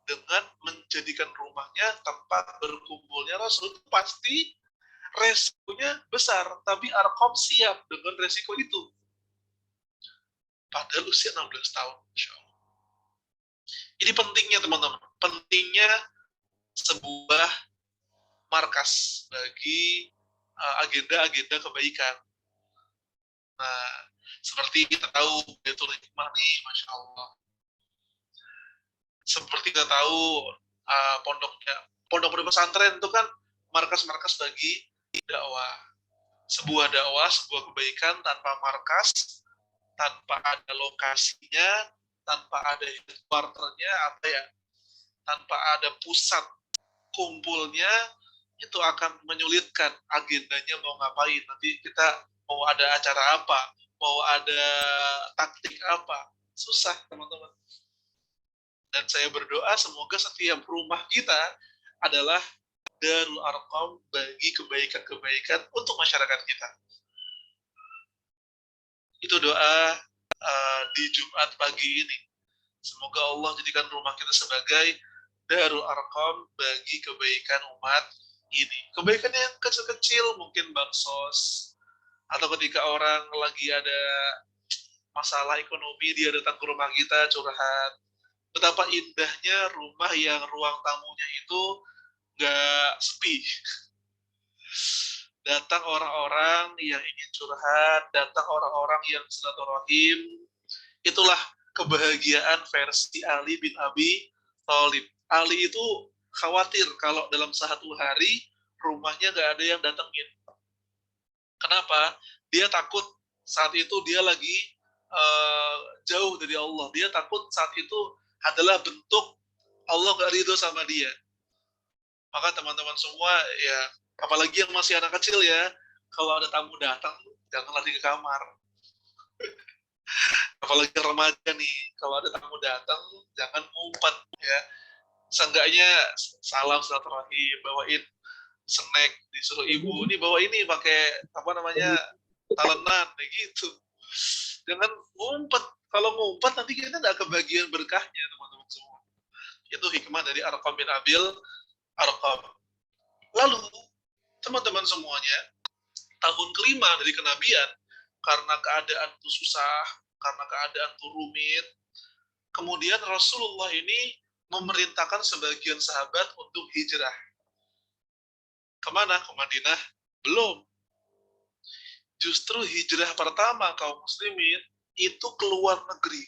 dengan menjadikan rumahnya tempat berkumpulnya Rasul. Pasti resikonya besar, tapi Arqam siap dengan resiko itu. Padahal usia 16 tahun, insya Allah. Ini pentingnya teman-teman, pentingnya sebuah markas bagi agenda-agenda kebaikan. Nah, seperti kita tahu Baitul Hikmah nih, Masya Allah. Seperti kita tahu pondok pesantren itu kan markas-markas bagi dakwah. Sebuah dakwah, sebuah kebaikan tanpa markas, tanpa ada lokasinya, tanpa ada headquarternya, tanpa ada pusat kumpulnya, itu akan menyulitkan agendanya mau ngapain. Nanti kita mau ada acara apa, mau ada taktik apa. Susah, teman-teman. Dan saya berdoa semoga setiap rumah kita adalah Darul Arqam bagi kebaikan-kebaikan untuk masyarakat kita. Itu doa di Jumat pagi ini. Semoga Allah jadikan rumah kita sebagai Darul Arqam bagi kebaikan umat ini. Kebaikan yang kecil-kecil, mungkin bansos, atau ketika orang lagi ada masalah ekonomi, dia datang ke rumah kita curhat. Betapa indahnya rumah yang ruang tamunya itu nggak sepi. Datang orang-orang yang ingin curhat, datang orang-orang yang silaturahim. Itulah kebahagiaan versi Ali bin Abi Thalib. Ali itu khawatir kalau dalam satu hari rumahnya nggak ada yang datengin. Kenapa? Dia takut saat itu dia lagi jauh dari Allah. Dia takut saat itu adalah bentuk Allah nggak ridho sama dia. Maka teman-teman semua ya, apalagi yang masih anak kecil ya, kalau ada tamu datang jangan lari ke kamar. Apalagi remaja nih, kalau ada tamu datang jangan ngumpet ya. Seenggaknya salam silaturahim, bawain snack, disuruh ibu ini bawa ini pakai apa namanya talenan kayak gitu. Jangan ngumpet. Kalau ngumpet nanti kita nggak kebagian berkahnya, teman-teman semua. Itu hikmah dari Arqam bin Abil Arqam. Lalu teman-teman semuanya, tahun kelima dari kenabian, karena keadaan itu susah, karena keadaan itu rumit, kemudian Rasulullah ini memerintahkan sebagian sahabat untuk hijrah. Kemana? Ke Madinah? Belum. Justru hijrah pertama kaum muslimin itu keluar negeri.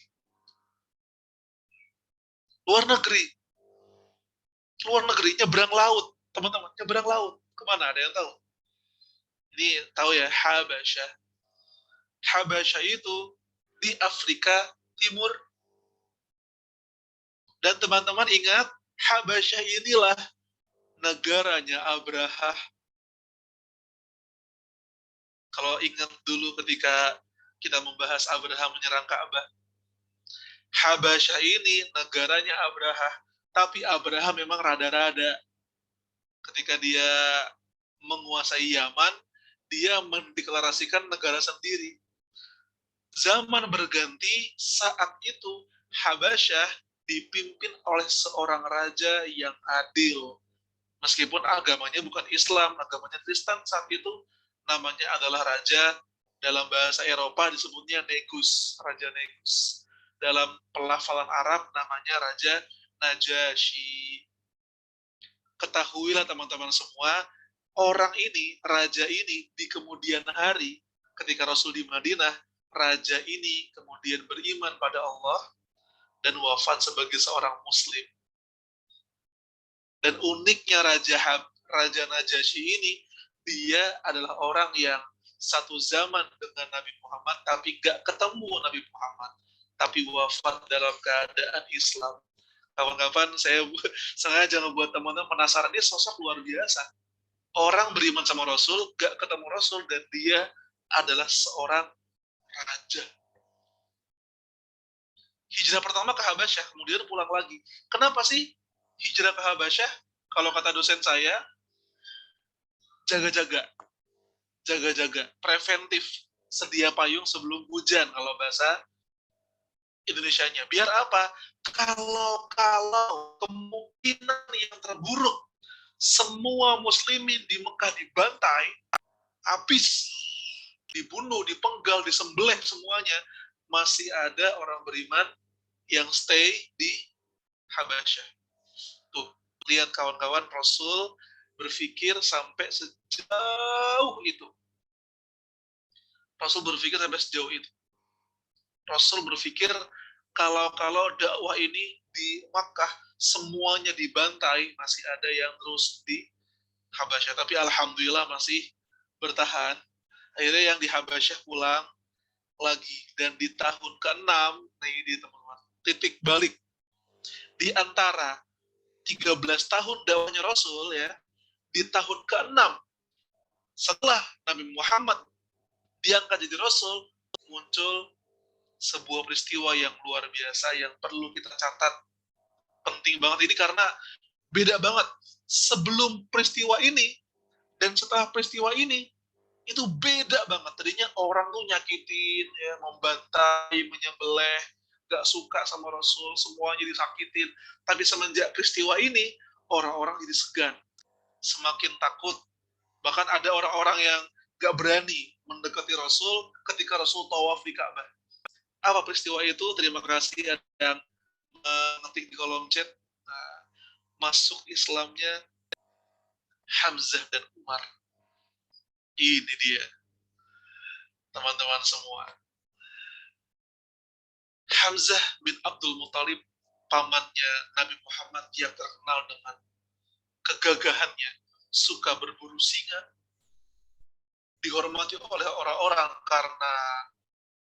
Luar negeri. Luar negeri, nyebrang laut. Teman-teman, nyebrang laut. Kemana? Ada yang tahu? Ini tahu ya, Habasyah. Habasyah itu di Afrika Timur. Dan teman-teman ingat, Habasyah inilah negaranya Abraha. Kalau ingat dulu ketika kita membahas Abraha menyerang Ka'bah. Habasyah ini negaranya Abraha. Tapi Abraha memang rada-rada. Ketika dia menguasai Yaman, dia mendeklarasikan negara sendiri. Zaman berganti, saat itu Habasyah dipimpin oleh seorang raja yang adil. Meskipun agamanya bukan Islam, agamanya Kristen saat itu, namanya adalah raja, dalam bahasa Eropa disebutnya Negus, Raja Negus. Dalam pelafalan Arab namanya Raja Najasyi. Ketahuilah teman-teman semua, orang ini, raja ini, di kemudian hari, ketika Rasul di Madinah, raja ini kemudian beriman pada Allah dan wafat sebagai seorang muslim. Dan uniknya Raja Najasyi ini, dia adalah orang yang satu zaman dengan Nabi Muhammad, tapi gak ketemu Nabi Muhammad, tapi wafat dalam keadaan Islam. Kawan-kawan, saya sengaja membuat teman-teman penasaran, dia sosok luar biasa. Orang beriman sama Rasul, gak ketemu Rasul, dan dia adalah seorang raja. Hijrah pertama ke Habasyah, kemudian pulang lagi. Kenapa sih hijrah ke Habasyah? Kalau kata dosen saya, jaga-jaga, preventif, sedia payung sebelum hujan kalau bahasa Indonesianya. Biar apa? Kalau kemungkinan yang terburuk, semua muslimin di Mekah dibantai, habis, dibunuh, dipenggal, disembelih semuanya, masih ada orang beriman yang stay di Habasyah. Tuh, lihat kawan-kawan, Rasul berpikir sampai sejauh itu. Rasul berpikir sampai sejauh itu. Rasul berpikir kalau dakwah ini di Makkah semuanya dibantai, masih ada yang terus di Habasyah. Tapi alhamdulillah masih bertahan. Akhirnya yang di Habasyah pulang lagi. Dan di tahun ke-6, nih teman-teman, titik balik. Di antara 13 tahun dakwahnya Rasul ya, di tahun ke-6 setelah Nabi Muhammad diangkat jadi Rasul, muncul sebuah peristiwa yang luar biasa yang perlu kita catat. Penting banget ini karena beda banget. Sebelum peristiwa ini dan setelah peristiwa ini, itu beda banget. Tadinya orang tuh nyakitin, ya, membantai, menyembelih, gak suka sama Rasul, semuanya disakitin. Tapi semenjak peristiwa ini, orang-orang jadi segan, semakin takut. Bahkan ada orang-orang yang gak berani mendekati Rasul ketika Rasul tawaf di Ka'bah. Apa peristiwa itu? Terima kasih ada yang ngetik di kolom chat. Nah, masuk Islamnya Hamzah dan Umar. Ini dia, teman-teman semua. Hamzah bin Abdul Muthalib, pamannya Nabi Muhammad yang terkenal dengan kegagahannya, suka berburu singa, dihormati oleh orang-orang karena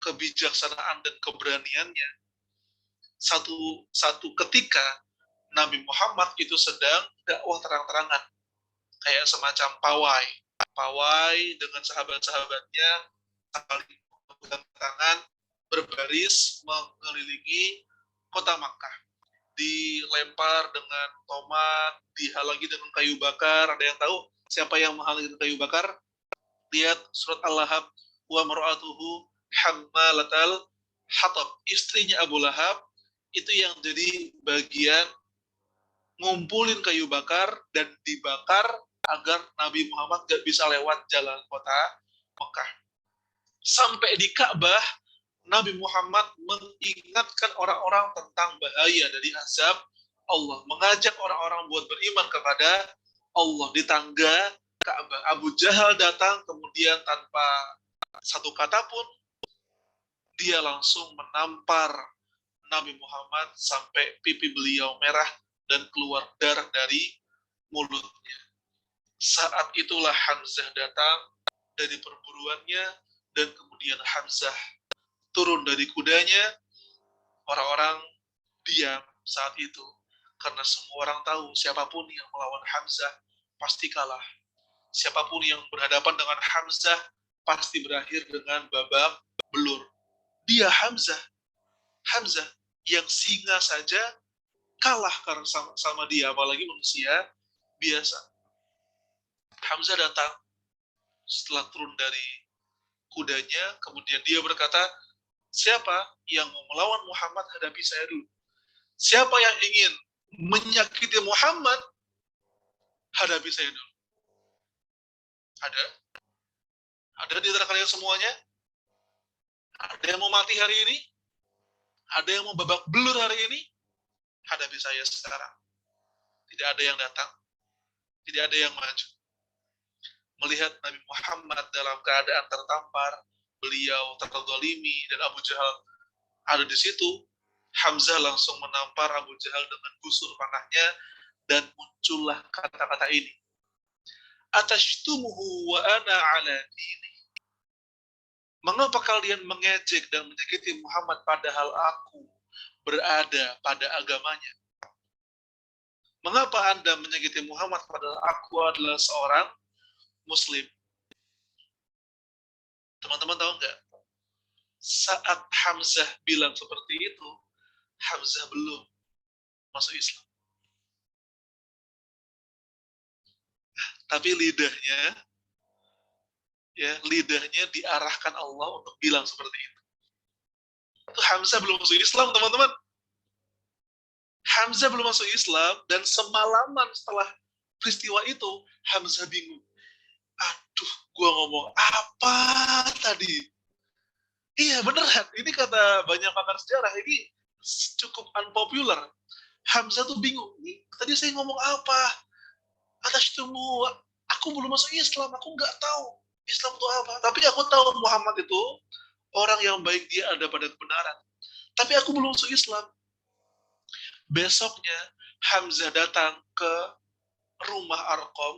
kebijaksanaan dan keberaniannya. Satu ketika Nabi Muhammad itu sedang dakwah terang-terangan, kayak semacam pawai dengan sahabat-sahabatnya saling pegang tangan, berbaris mengelilingi kota Makkah, dilempar dengan tomat, dihalangi dengan kayu bakar. Ada yang tahu siapa yang menghalangi dengan kayu bakar? Lihat surat Al-Lahab, wa mar'atuhu hammalatal hatab. Istrinya Abu Lahab itu yang jadi bagian ngumpulin kayu bakar dan dibakar agar Nabi Muhammad gak bisa lewat jalan kota Mekah. Sampai di Ka'bah, Nabi Muhammad mengingatkan orang-orang tentang bahaya dari azab Allah, mengajak orang-orang buat beriman kepada Allah. Di tangga Ka'bah, Abu Jahal datang, kemudian tanpa satu kata pun dia langsung menampar Nabi Muhammad sampai pipi beliau merah dan keluar darah dari mulutnya. Saat itulah Hamzah datang dari perburuannya, dan kemudian Hamzah turun dari kudanya. Orang-orang diam saat itu, karena semua orang tahu siapapun yang melawan Hamzah pasti kalah. Siapapun yang berhadapan dengan Hamzah pasti berakhir dengan babak belur. Dia Hamzah yang singa saja kalah karena sama dia, apalagi manusia biasa. Hamzah datang setelah turun dari kudanya, kemudian dia berkata, siapa yang mau melawan Muhammad, hadapi saya dulu. Siapa yang ingin menyakiti Muhammad, hadapi saya dulu. Ada di antara kalian semuanya? Ada yang mau mati hari ini? Ada yang mau babak belur hari ini? Hadapi saya sekarang. Tidak ada yang datang. Tidak ada yang maju. Melihat Nabi Muhammad dalam keadaan tertampar, beliau terzalimi dan Abu Jahal ada di situ, Hamzah langsung menampar Abu Jahal dengan busur panahnya, dan muncullah kata-kata ini. Atashtumuhu wa ana ala dini. Mengapa kalian mengejek dan menyakiti Muhammad padahal aku berada pada agamanya? Mengapa Anda menyakiti Muhammad padahal aku adalah seorang Muslim? Teman-teman tahu nggak? Saat Hamzah bilang seperti itu, Hamzah belum masuk Islam. Tapi lidahnya diarahkan Allah untuk bilang seperti itu. Itu Hamzah belum masuk Islam, teman-teman. Hamzah belum masuk Islam, dan semalaman setelah peristiwa itu, Hamzah bingung. Aduh, gua ngomong apa tadi? Iya, beneran. Ini kata banyak pakar sejarah, ini cukup unpopular. Hamzah tuh bingung. Ini tadi saya ngomong apa? Atas itu, aku belum masuk Islam, aku nggak tahu Islam itu apa. Tapi aku tahu Muhammad itu orang yang baik, dia ada pada kebenaran. Tapi aku belum masuk Islam. Besoknya Hamzah datang ke rumah Arqam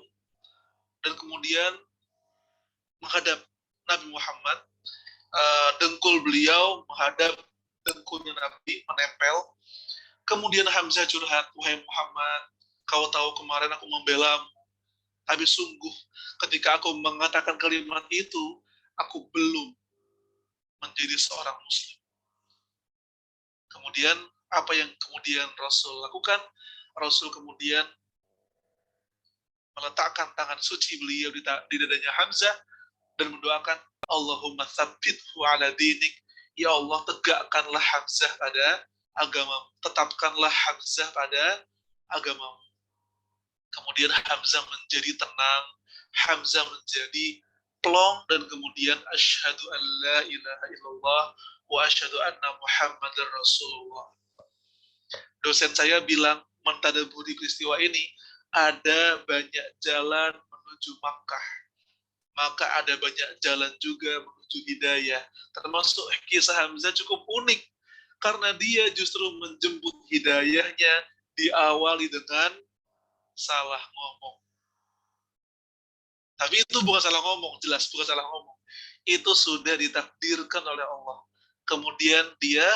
dan kemudian menghadap Nabi Muhammad. Dengkul beliau menghadap dengkulnya Nabi, menempel. Kemudian Hamzah curhat, wahai Muhammad, kau tahu kemarin aku membelamu. Tapi sungguh ketika aku mengatakan kalimat itu, aku belum menjadi seorang muslim. Kemudian apa yang kemudian Rasul lakukan? Rasul kemudian meletakkan tangan suci beliau di dadanya Hamzah dan mendoakan, Allahumma tsabbithu ala dinik. Ya Allah, tegakkanlah Hamzah pada agamamu. Tetapkanlah Hamzah pada agamamu. Kemudian Hamzah menjadi tenang, Hamzah menjadi plong, dan kemudian asyhadu an la ilaha illallah wa asyhadu anna Muhammadar Rasulullah. Dosen saya bilang, mentadaburi peristiwa ini, ada banyak jalan menuju Makkah, maka ada banyak jalan juga menuju hidayah. Termasuk kisah Hamzah cukup unik, karena dia justru menjemput hidayahnya diawali dengan salah ngomong. Tapi itu bukan salah ngomong, jelas bukan salah ngomong. Itu sudah ditakdirkan oleh Allah. Kemudian dia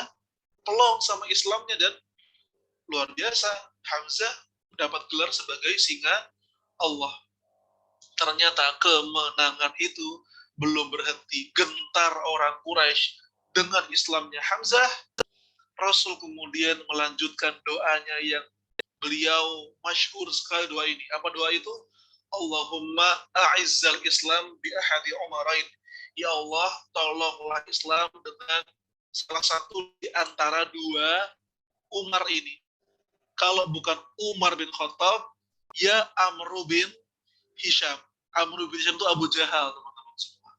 pelong sama Islamnya, dan luar biasa, Hamzah dapat gelar sebagai singa Allah. Ternyata kemenangan itu belum berhenti. Gentar orang Quraisy dengan Islamnya Hamzah, Rasul kemudian melanjutkan doanya yang beliau masyhur sekali doa ini. Apa doa itu? Allahumma a'izzal Islam bi ahadi umarain. Ya Allah, tolonglah Islam dengan salah satu di antara dua Umar ini. Kalau bukan Umar bin Khattab, ya Amr bin Hisham. Amr bin Hisham itu Abu Jahal, teman-teman semua.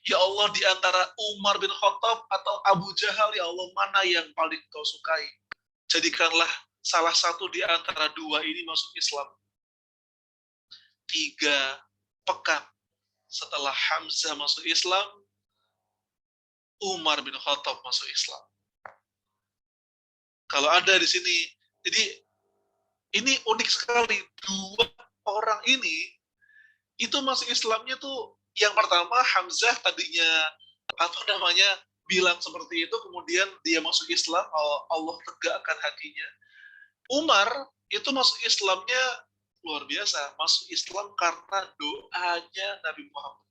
Ya Allah, di antara Umar bin Khattab atau Abu Jahal, ya Allah, mana yang paling kau sukai? Jadikanlah salah satu di antara dua ini masuk Islam. 3 pekan setelah Hamzah masuk Islam, Umar bin Khattab masuk Islam. Kalau ada di sini, jadi ini unik sekali. Dua orang ini itu masuk Islamnya tuh, yang pertama Hamzah tadinya bilang seperti itu, kemudian dia masuk Islam, Allah tegakkan hatinya. Umar itu masuk Islamnya luar biasa, masuk Islam karena doanya Nabi Muhammad.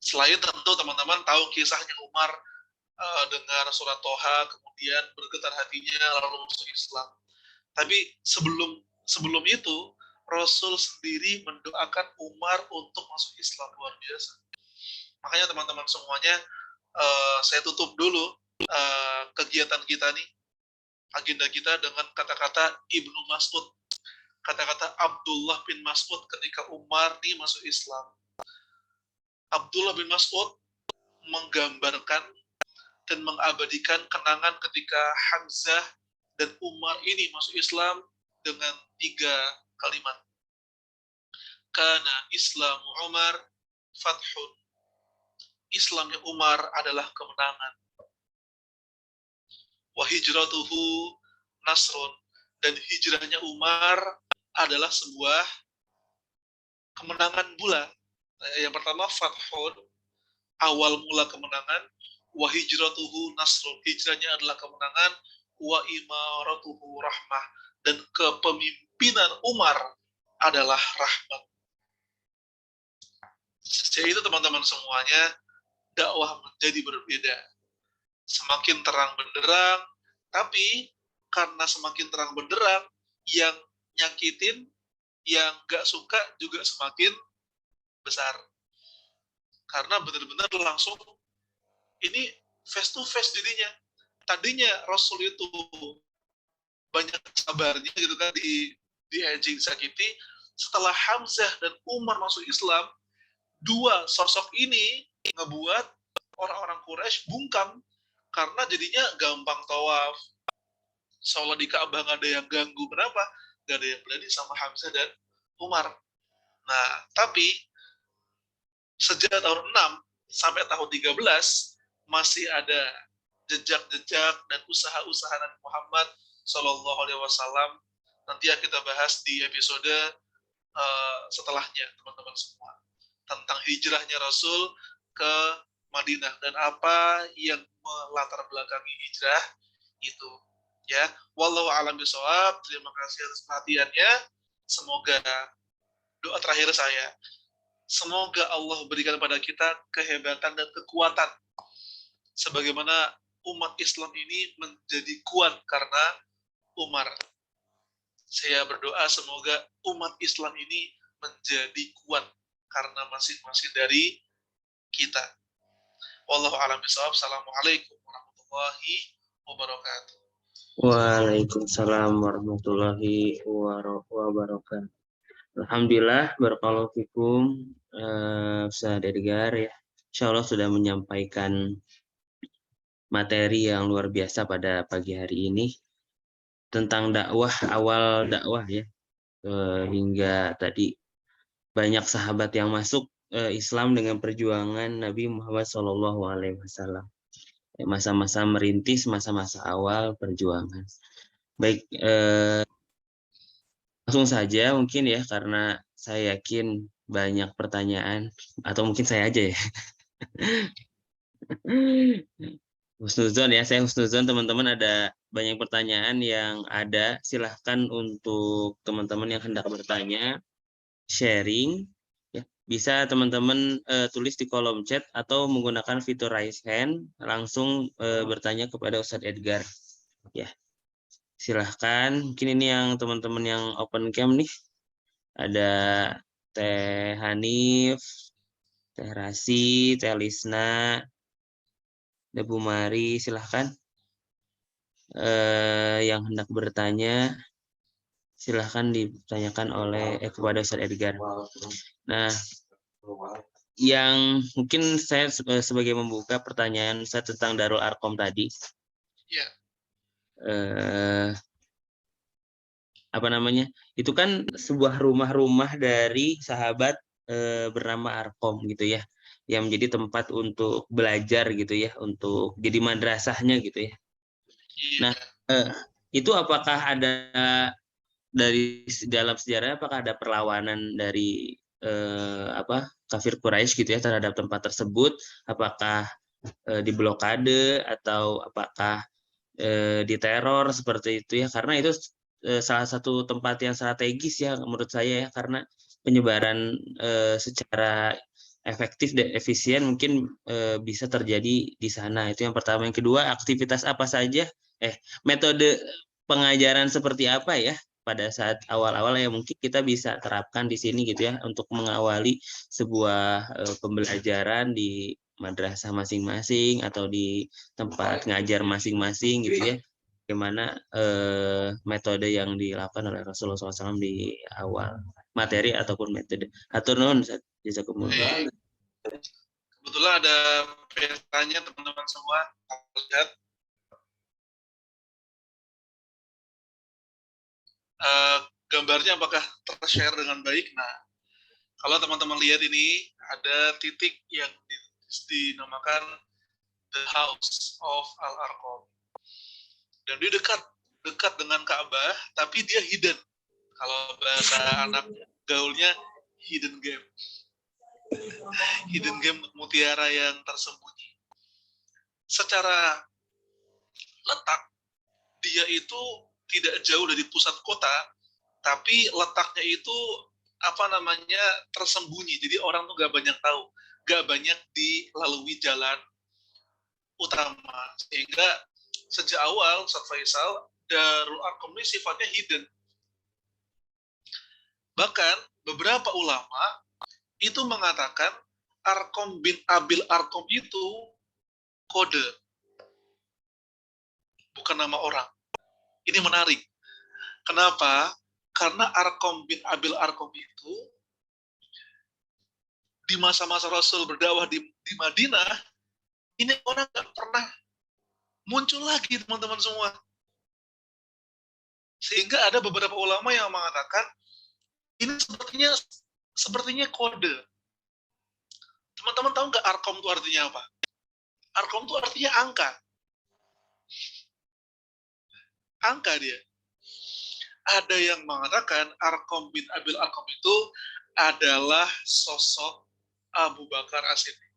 Selain tentu teman-teman tahu kisahnya Umar dengar surat Toha, kemudian bergetar hatinya lalu masuk Islam. Tapi sebelum itu Rasul sendiri mendoakan Umar untuk masuk Islam, luar biasa. Makanya teman-teman semuanya, saya tutup dulu kegiatan kita nih, agenda kita dengan kata-kata Ibnu Mas'ud, kata-kata Abdullah bin Mas'ud ketika Umar nih masuk Islam. Abdullah bin Mas'ud menggambarkan dan mengabadikan kenangan ketika Hamzah dan Umar ini masuk Islam dengan 3 kalimat. Kana Islamu Umar fathun. Islamnya Umar adalah kemenangan. Wa hijratuhu nasrun. Dan hijrahnya Umar adalah sebuah kemenangan pula. Yang pertama fathun, awal mula kemenangan. Wa hijratuhu nasrun. Hijrahnya adalah kemenangan. Wa imaratuhu rahmah. Dan kepemimpinan Umar adalah rahmat. Sejak itu teman-teman semuanya, dakwah menjadi berbeda. Semakin terang benderang, tapi karena semakin terang benderang, yang nyakitin, yang gak suka juga semakin besar. Karena benar-benar langsung, ini face to face jadinya. Tadinya Rasul itu banyak sabarnya gitu kan, disakiti. Setelah Hamzah dan Umar masuk Islam, dua sosok ini ngebuat orang-orang Quraisy bungkam, karena jadinya gampang tawaf. Sholat di Ka'bah nggak ada yang ganggu. Kenapa? Nggak ada yang berani sama Hamzah dan Umar. Nah, tapi sejak tahun 6 sampai tahun 13 masih ada jejak-jejak dan usaha-usaha Nabi Muhammad Shallallahu Alaihi Wasallam. Nanti yang kita bahas di episode setelahnya, teman-teman semua, tentang hijrahnya Rasul ke Madinah dan apa yang melatar belakangi hijrah itu. Ya, wallahu a'lam bishawab. Terima kasih atas perhatiannya. semoga doa terakhir saya, semoga Allah berikan pada kita kehebatan dan kekuatan sebagaimana umat Islam ini menjadi kuat karena Umar. Saya berdoa semoga umat Islam ini menjadi kuat karena masing-masing dari kita. Wallahu a'lam bishawab. Assalamualaikum warahmatullahi wabarakatuh. Waalaikumsalam warahmatullahi wabarakatuh. Alhamdulillah, barakallahu fikum, Ustaz Edgar ya. Insya Allah sudah menyampaikan materi yang luar biasa pada pagi hari ini tentang dakwah, awal dakwah ya, hingga tadi banyak sahabat yang masuk Islam dengan perjuangan Nabi Muhammad SAW. Masa-masa merintis, masa-masa awal perjuangan. Baik, langsung saja mungkin ya, karena saya yakin banyak pertanyaan, atau mungkin saya aja ya. Husnuzon ya, saya husnuzon teman-teman ada banyak pertanyaan yang ada. Silahkan untuk teman-teman yang hendak bertanya, sharing, ya. Bisa teman-teman tulis di kolom chat atau menggunakan fitur raise hand, langsung bertanya kepada Ustadz Edgar. Ya, silahkan. Mungkin ini yang teman-teman yang open cam nih. Ada Teh Hanif, Teh Rasi, Teh Lisna, ada Bu Mari, silahkan. Yang hendak bertanya, silahkan ditanyakan kepada Ustadz Edgar. Nah, yang mungkin saya sebagai membuka pertanyaan saya tentang Darul Arqam tadi. Ya. Apa namanya? Itu kan sebuah rumah-rumah dari sahabat bernama Arqam gitu ya, yang menjadi tempat untuk belajar gitu ya, untuk jadi madrasahnya gitu ya. Nah, itu apakah ada dari dalam sejarah, apakah ada perlawanan dari kafir Quraisy gitu ya terhadap tempat tersebut? Apakah diblokade atau apakah diteror seperti itu ya? Karena itu salah satu tempat yang strategis ya menurut saya ya, karena penyebaran secara efektif dan efisien mungkin bisa terjadi di sana. Itu yang pertama. Yang kedua, aktivitas apa saja, metode pengajaran seperti apa ya pada saat awal-awal yang mungkin kita bisa terapkan di sini gitu ya, untuk mengawali sebuah pembelajaran di madrasah masing-masing atau di tempat ngajar masing-masing gitu ya. Bagaimana metode yang dilakukan oleh Rasulullah SAW di awal, materi ataupun metode. Atur nuhun, jazakumullah. Kebetulan ada petanya teman-teman semua. Lihat. Gambarnya apakah ter-share dengan baik? Nah, kalau teman-teman lihat ini, ada titik yang dinamakan The House of Al-Arqam. Dan dia dekat dengan Ka'bah, tapi dia hidden. Kalau bahasa anak gaulnya, hidden game. Hidden game mutiara yang tersembunyi. Secara letak, dia itu tidak jauh dari pusat kota, tapi letaknya itu tersembunyi. Jadi orang tuh gak banyak tahu, gak banyak dilalui jalan utama. Sehingga sejak awal Ustaz Faisal, Darul Arqam ini sifatnya hidden. Bahkan beberapa ulama itu mengatakan Arqam bin Abil Arqam itu kode, bukan nama orang. Ini menarik. Kenapa? Karena Arqam bin Abil Arqam itu di masa-masa Rasul berdakwah di Madinah, ini orang nggak pernah muncul lagi, teman-teman semua. Sehingga ada beberapa ulama yang mengatakan ini sepertinya kode. Teman-teman tahu nggak Arqam itu artinya apa? Arqam itu artinya angka. Angka dia. Ada yang mengatakan Arqam bin Abil Arqam itu adalah sosok Abu Bakar As-Siddiq.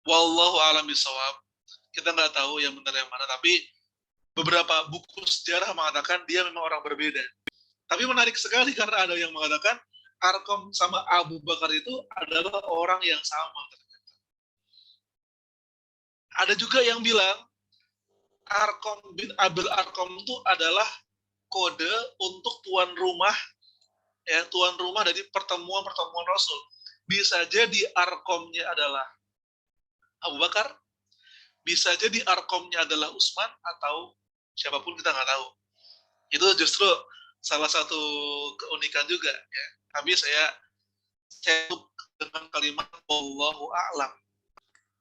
Wallahu a'lam bishawab. Kita nggak tahu yang benar yang mana, tapi beberapa buku sejarah mengatakan dia memang orang berbeda. Tapi menarik sekali karena ada yang mengatakan Arkom sama Abu Bakar itu adalah orang yang sama. Ada juga yang bilang Arkom bin Abil Arkom itu adalah kode untuk tuan rumah, ya, tuan rumah dari pertemuan-pertemuan Rasul. Bisa jadi Arkomnya adalah Abu Bakar, bisa jadi Arkomnya adalah Utsman, atau siapapun, kita nggak tahu. Itu justru salah satu keunikan juga, ya. Tapi saya tutup dengan kalimat Wallahu a'lam,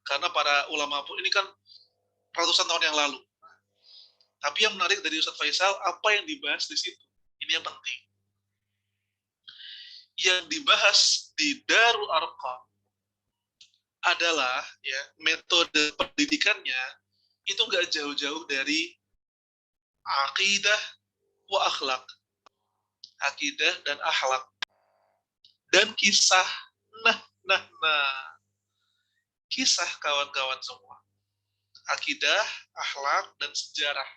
karena para ulama pun ini kan ratusan tahun yang lalu. Tapi yang menarik dari Ustadz Faisal, apa yang dibahas di situ, ini yang penting. Yang dibahas di Darul Arqam adalah, ya, metode pendidikannya itu nggak jauh-jauh dari akidah wa akhlak, akidah dan akhlak, dan kisah. Nah, kisah kawan-kawan semua, akidah, akhlak, dan sejarah.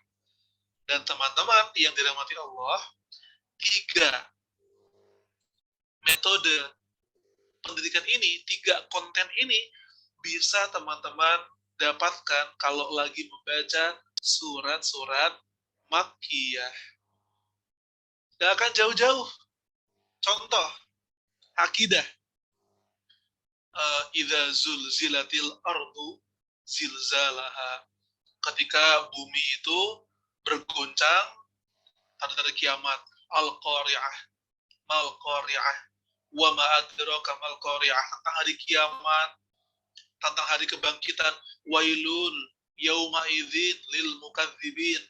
Dan teman-teman yang dirahmati Allah, 3 metode pendidikan ini, 3 konten ini bisa teman-teman dapatkan kalau lagi membaca surat-surat Makkiyah. Gak akan jauh-jauh. Contoh, akidah. Idza zulzilatil ardu zilzalaha. Ketika bumi itu bergoncang, tanda-tanda kiamat. Al-Qari'ah, mal-Qari'ah, wa ma adraka mal-Qari'ah, tentang hari kiamat, tentang hari kebangkitan. Wailun yauma idzin lil mukadzibin.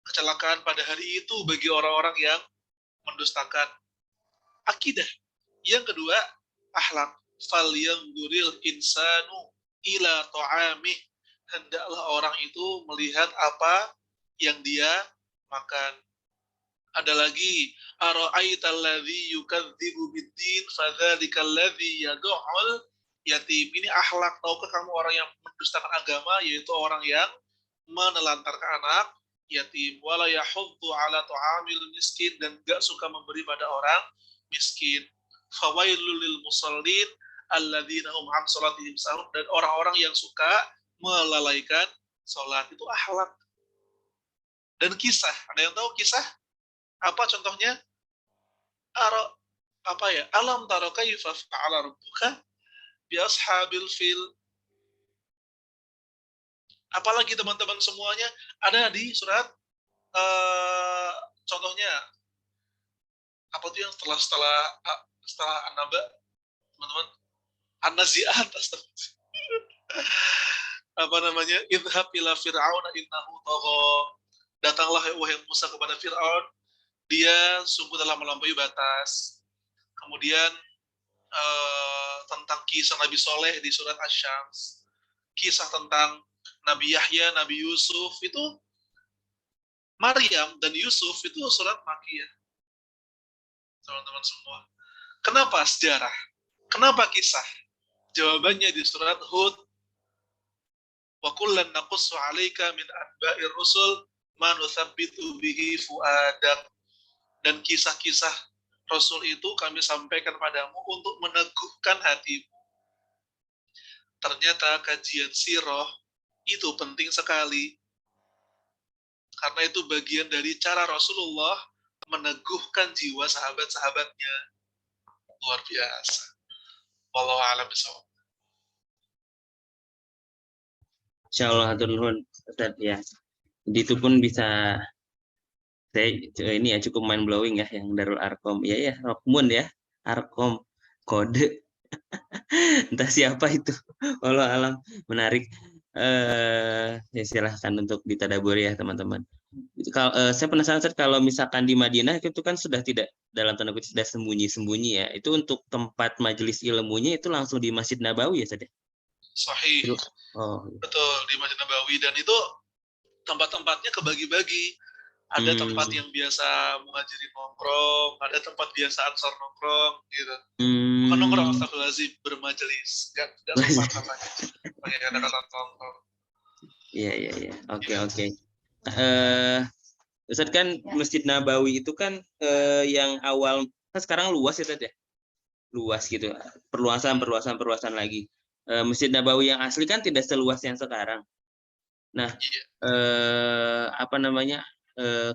Kecelakaan pada hari itu bagi orang-orang yang mendustakan. Akidah. Yang kedua, akhlak. Falyanzuril insanu ila ta'amih. Hendaklah orang itu melihat apa yang dia makan. Ada lagi, ara'aital ladzi yukadzibu biddin fadzalikal ladzi yad'ul yatim. Ini akhlak. Tahukah kamu orang yang mendustakan agama, yaitu orang yang menelantarkan anak yatim. Wala yahuddu ala ta'amil miskin, dan gak suka memberi pada orang miskin. Fawailul lil musallin alladzina hum an salatihim sahun, dan orang-orang yang suka melalaikan salat. Itu akhlak. Dan kisah. Ada yang tahu kisah? Apa contohnya? Alam tara kaifa fa'ala rabbuka bi ashabil fil. Apalagi teman-teman semuanya ada di surat, contohnya apa tuh yang setelah An-Naba, teman-teman? An-Nazi'at. Apa namanya? Idhab ila fir'auna innahu tagha. Datanglah wahai Musa kepada Fir'aun, dia sungguh telah melampaui batas. Kemudian tentang kisah Nabi Soleh di surat Asy-Syams, kisah tentang Nabi Yahya, Nabi Yusuf, itu Maryam dan Yusuf itu surat Makkiyah. Teman-teman semua. Kenapa sejarah? Kenapa kisah? Jawabannya di surat Hud. Wa kullan naqussu 'alaika min anba'ir rusul ma nuthabbitu bihi fu'adak. Dan kisah-kisah Rasul itu kami sampaikan padamu untuk meneguhkan hatimu. Ternyata kajian sirah itu penting sekali. Karena itu bagian dari cara Rasulullah meneguhkan jiwa sahabat-sahabatnya. Luar biasa. Wallahu a'lam bishawab. Insyaallah hatur nuhun Ustaz ya. Jadi itu pun bisa ini ya cukup mind blowing ya yang Darul Arqam. Ya Rokmun ya. Arqam kode. Entah siapa itu. Wallahu alam. Menarik. Ya silahkan untuk ditadaburi ya teman-teman. Kalau saya penasaran Ustaz, kalau misalkan di Madinah itu kan sudah tidak dalam tanda kutip sudah sembunyi-sembunyi ya. Itu untuk tempat majelis ilmunya itu langsung di Masjid Nabawi ya Ustaz ya? Sahih. Oh. Betul, di Masjid Nabawi, dan itu tempat-tempatnya kebagi-bagi. Ada tempat yang biasa muhajirin nongkrong, ada tempat biasa ansar nongkrong gitu. Bukan nongkrong, astagfirullahaladzim, bermajelis. Gak sempat namanya. Pakai kata-kata nongkrong. Iya. Oke. Ustadz kan Masjid Nabawi itu kan yang awal kan sekarang luas ya Ustadz ya, luas gitu, perluasan lagi. Masjid Nabawi yang asli kan tidak seluas yang sekarang. Nah, Iya. apa namanya,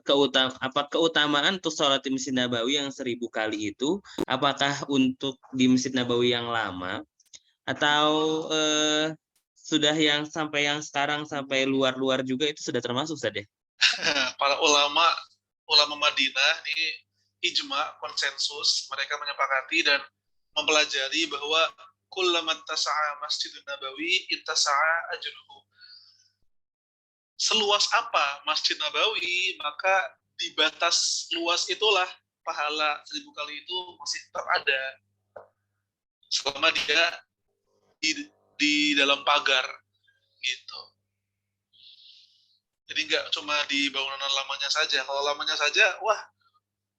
keutamaan untuk sholat di Masjid Nabawi yang 1000 kali itu, apakah untuk di Masjid Nabawi yang lama atau sudah yang sekarang sampai luar-luar juga itu sudah termasuk Ustadz ya? Para ulama Madinah ini ijma, konsensus, mereka menyepakati dan mempelajari bahwa kullaman tasa'a Masjidun Nabawi ittasa'a ajruhu. Seluas apa Masjid Nabawi, maka di batas luas itulah pahala 1000 kali itu masih tetap ada selama dia di dalam pagar gitu. Jadi nggak cuma di bangunan lamanya saja. Kalau lamanya saja, wah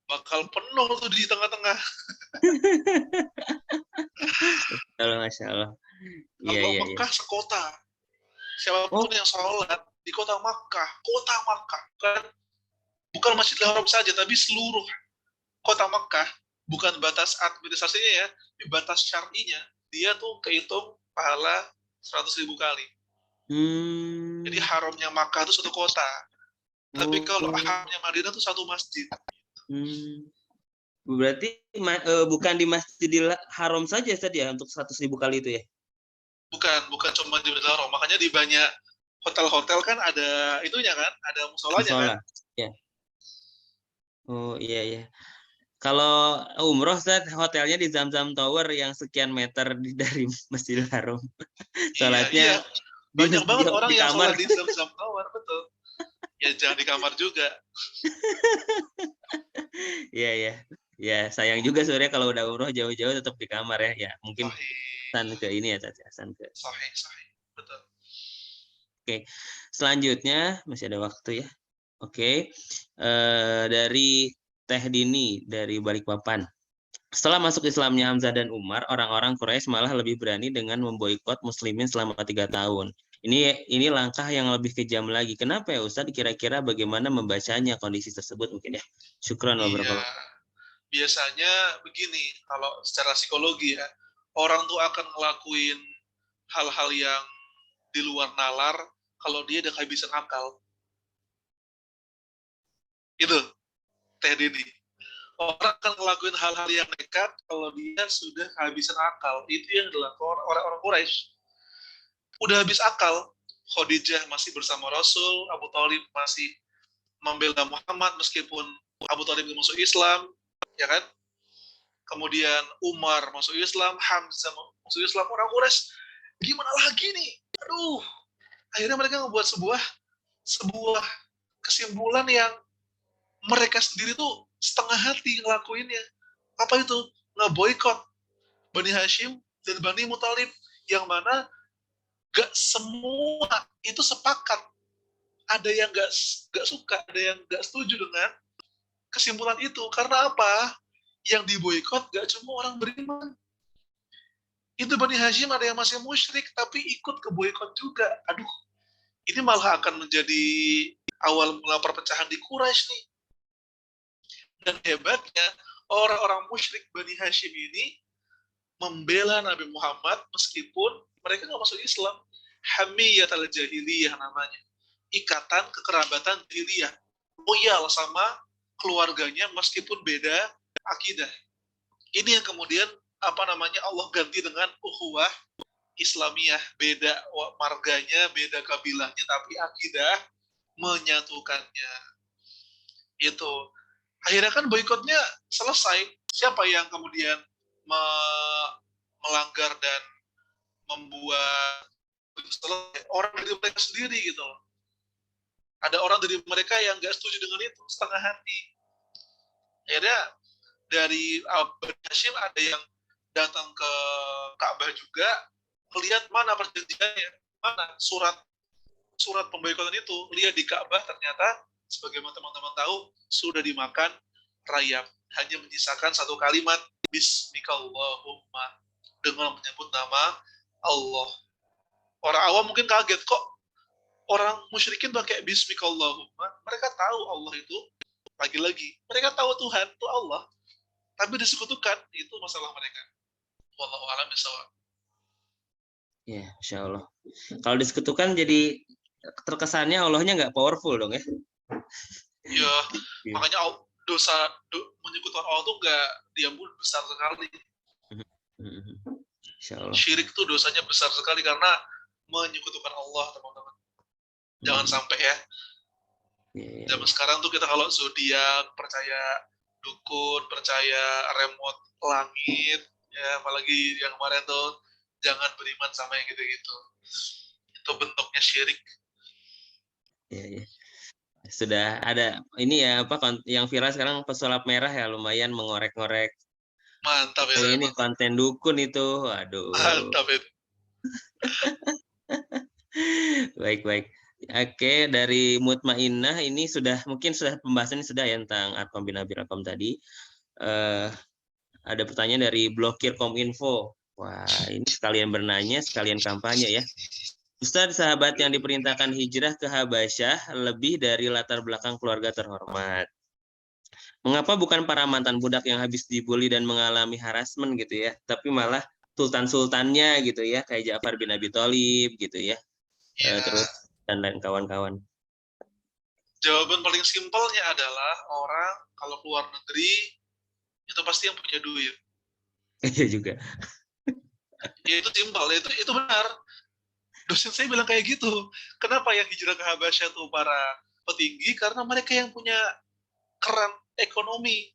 bakal penuh tuh di tengah-tengah. Kalau Masya Allah. Iya, Kalau iya, iya. Mekah sekota, siapapun yang sholat di kota Makkah kan bukan Masjidil Haram saja, tapi seluruh kota Makkah, bukan batas administrasinya ya, tapi batas syar'inya, dia tuh kehitung pahala 100.000 kali. Jadi haramnya Makkah itu satu kota, tapi kalau haramnya Madinah itu satu masjid. Berarti bukan di Masjidil Haram saja Ustadz ya untuk 100.000 kali itu ya? Bukan cuma di Masjidil Haram. Makanya di banyak hotel-hotel kan ada itunya kan, ada musolanya kan. Ya. Oh iya iya. Kalau umroh Ustadz, hotelnya di Zamzam Tower yang sekian meter dari Masjidil Haram. Sholatnya Iya. Banyak banget orang di yang kamar. sholat di Zamzam Tower, betul. Ya jangan di kamar juga. Iya iya. Ya sayang juga sebenarnya kalau udah umroh jauh-jauh tetap di kamar ya. Ya mungkin pesan ke ini ya pesan ke. Sahih. Betul. Oke. Selanjutnya masih ada waktu ya. Oke. Dari Teh Dini dari Balikpapan. Setelah masuk Islamnya Hamzah dan Umar, orang-orang Quraisy malah lebih berani dengan memboikot Muslimin selama 3 tahun. Ini langkah yang lebih kejam lagi. Kenapa ya Ustadz? Kira-kira bagaimana membacanya kondisi tersebut mungkin ya? Syukran Iya. Biasanya begini, kalau secara psikologi ya, orang tuh akan ngelakuin hal-hal yang di luar nalar kalau dia udah kehabisan akal. Itu, Teh Dini. Orang akan ngelakuin hal-hal yang nekat kalau dia sudah kehabisan akal. Itu yang dilakukan orang-orang Quraisy. Udah habis akal, Khadijah masih bersama Rasul, Abu Thalib masih membela Muhammad meskipun Abu Thalib masuk Islam, ya kan? Kemudian Umar masuk Islam, Hamzah masuk Islam, orang Quraisy gimana lagi nih? Aduh, akhirnya mereka membuat sebuah kesimpulan yang mereka sendiri tuh setengah hati ngelakuinnya. Apa itu? Ngeboikot Bani Hashim dan Bani Muthalib, yang mana gak semua itu sepakat. Ada yang gak suka, ada yang gak setuju dengan kesimpulan itu. Karena apa? Yang diboikot gak cuma orang beriman. Itu Bani Hashim ada yang masih musyrik, tapi ikut ke boikot juga. Aduh, ini malah akan menjadi awal mula perpecahan di Quraisy nih. Dan hebatnya, orang-orang musyrik Bani Hashim ini membela Nabi Muhammad meskipun mereka nggak masuk Islam. Hamiyat al-jahiliyah namanya. Ikatan kekerabatan jahiliyah. Loyal sama keluarganya meskipun beda akidah. Ini yang kemudian Allah ganti dengan ukhuwah Islamiyah. Beda marganya, beda kabilahnya, tapi akidah menyatukannya. Itu. Akhirnya kan boikotnya selesai. Siapa yang kemudian melanggar dan membuat orang dari mereka sendiri gitu loh. Ada orang dari mereka yang nggak setuju dengan itu, setengah hati. Akhirnya dari Bani Hashim ada yang datang ke Ka'bah juga, melihat mana perjanjiannya, mana surat pemboikotan itu, lihat di Ka'bah ternyata sebagaimana teman-teman tahu sudah dimakan rayap, hanya menyisakan satu kalimat Bismikallahumma, dengan menyebut nama Allah. Orang awam mungkin kaget, kok Orang musyrikin pakai bismikallahumma, mereka tahu Allah itu, lagi-lagi, mereka tahu Tuhan itu Allah, tapi disekutukan, itu masalah mereka. Wallahu a'lam bishawab. Ya, Insya Allah. Kalau disekutukan jadi terkesannya Allahnya nggak powerful dong ya? Ya, Iya. makanya dosa menyekutukan Allah itu nggak diampuni, besar sekali. Insya Allah. Syirik itu dosanya besar sekali karena menyekutukan Allah, teman-teman. Jangan sampai ya. Zaman sekarang tuh kita kalau zodiak, percaya dukun, percaya remote langit, ya apalagi yang kemarin tuh jangan beriman sama yang gitu-gitu. Itu bentuknya syirik. Ya. Sudah ada ini ya apa yang viral sekarang pesulap merah ya, lumayan mengorek-ngorek. Mantap ya. Ini konten dukun itu, aduh. Mantap itu. Baik. Oke, dari Mutmainnah ini mungkin sudah pembahasan sudah ya tentang Arkom bin Abi Arkom tadi. Ada pertanyaan dari Blokir Kominfo. Wah, ini sekalian bernanya, sekalian kampanye ya. Ustadz, sahabat yang diperintahkan hijrah ke Habasyah lebih dari latar belakang keluarga terhormat. Mengapa bukan para mantan budak yang habis dibully dan mengalami harassment gitu ya, tapi malah sultan-sultannya gitu ya, kayak Ja'far bin Abi Thalib gitu ya, terus dan kawan-kawan. Jawaban paling simpelnya adalah orang kalau keluar negeri itu pasti yang punya duit. Iya juga. Ya itu simpel, itu benar. Dosen saya bilang kayak gitu. Kenapa yang hijrah ke Habasyah itu para petinggi? Karena mereka yang punya keran ekonomi.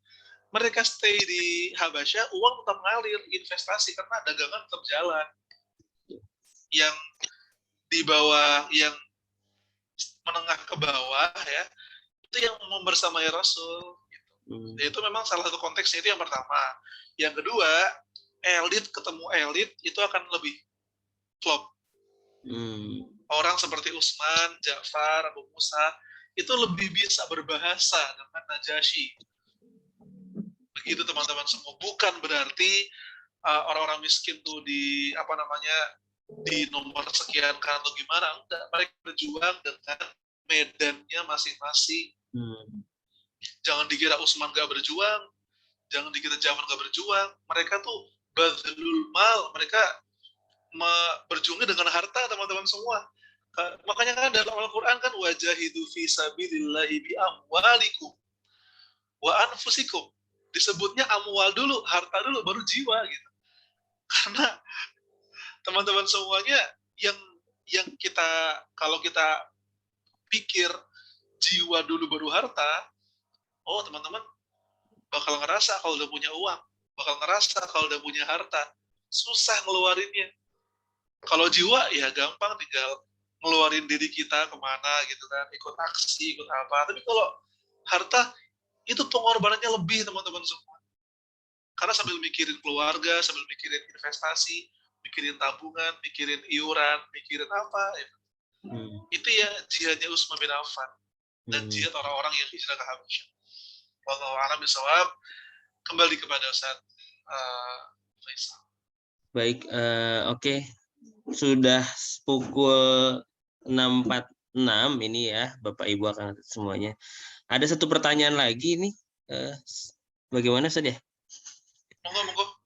Mereka stay di Habasyah, uang tetap ngalir, investasi karena dagangan tetap jalan. Yang di bawah, yang menengah ke bawah ya, itu yang membersamai Rasul. Itu memang salah satu konteksnya, itu yang pertama. Yang kedua, elit ketemu elit itu akan lebih klop. Orang seperti Utsman, Ja'far, Abu Musa itu lebih bisa berbahasa dengan Najasyi. Begitu teman-teman semua. Bukan berarti orang-orang miskin tuh di di nomor sekian kan atau gimana. Enggak, mereka berjuang dengan medannya masing-masing. Jangan dikira Utsman gak berjuang, jangan dikira Ja'far gak berjuang. Mereka tuh badlul mal, mereka berjuangnya dengan harta, teman-teman semua. Makanya kan dalam Al-Quran kan wajahidu fi sabilillahi bi amwalikum wa anfusikum. Disebutnya amwal dulu, harta dulu, baru jiwa gitu. Karena teman-teman semuanya yang kita, kalau kita pikir jiwa dulu baru harta, oh teman-teman bakal ngerasa kalau udah punya uang, bakal ngerasa kalau udah punya harta, susah ngeluarinnya. Kalau jiwa ya gampang, tinggal ngeluarin diri kita kemana gitu kan, ikut aksi, ikut apa. Tapi kalau harta itu pengorbanannya lebih, teman-teman semua. Karena sambil mikirin keluarga, sambil mikirin investasi, mikirin tabungan, mikirin iuran, mikirin apa ya. Itu ya jihadnya Utsman bin Affan dan jihad orang-orang yang hijrah ke Habasyah. Wallahu a'lam bishawab. Kembali kepada Ustaz Faisal. Baik, oke. Sudah pukul 6.46 ini ya, Bapak Ibu akan semuanya. Ada satu pertanyaan lagi nih. Bagaimana saja? Monggo.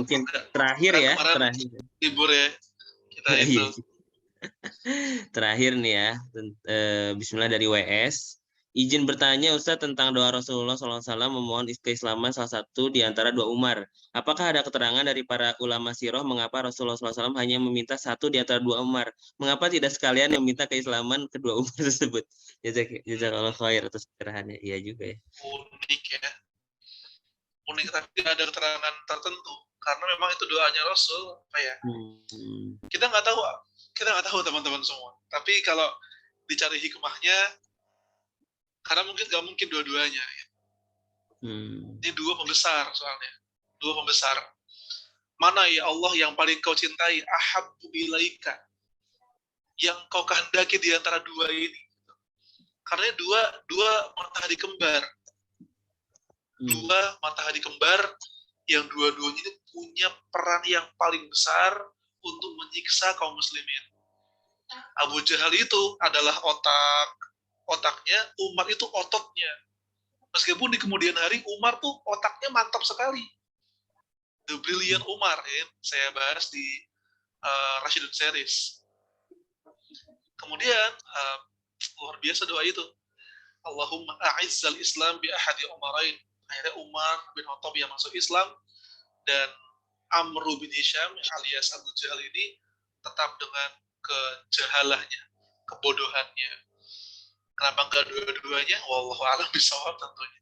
Mungkin terakhir ya, terakhir. Libur ya. Kita itu. Terakhir nih ya, Bismillah dari WS. Izin bertanya Ustaz tentang doa Rasulullah SAW memohon keislaman salah satu di antara dua Umar. Apakah ada keterangan dari para ulama sirah mengapa Rasulullah SAW hanya meminta satu di antara dua Umar? Mengapa tidak sekalian meminta keislaman kedua Umar tersebut? Jazakallah khair atas pencerahannya. Iya juga ya. Unik ya. Unik, tapi tidak ada keterangan tertentu. Karena memang itu doanya Rasul. Apa ya? Kita nggak tahu teman-teman semua. Tapi kalau dicari hikmahnya, karena mungkin nggak mungkin dua-duanya. Ya. Ini dua pembesar soalnya. Dua pembesar. Mana ya Allah yang paling kau cintai? Ahabbu ilaika. Yang kau kehendaki di antara dua ini. Karena dua matahari kembar. Dua matahari kembar yang dua-duanya ini punya peran yang paling besar untuk menyiksa kaum muslimin. Abu Jahal itu adalah otaknya, Umar itu ototnya. Meskipun di kemudian hari Umar tuh otaknya mantap sekali. The Brilliant Umar, ya. Saya bahas di Rashidun Series. Kemudian luar biasa doa itu. Allahumma a'izzal Islam bi ahadi Umarain. Akhirnya Umar bin Khattab yang masuk Islam, dan Amru bin Hisham alias Abu Jahal ini tetap dengan kejahalannya, kebodohannya. Kenapa enggak dua-duanya? Wallahu a'lam bishawab tentunya.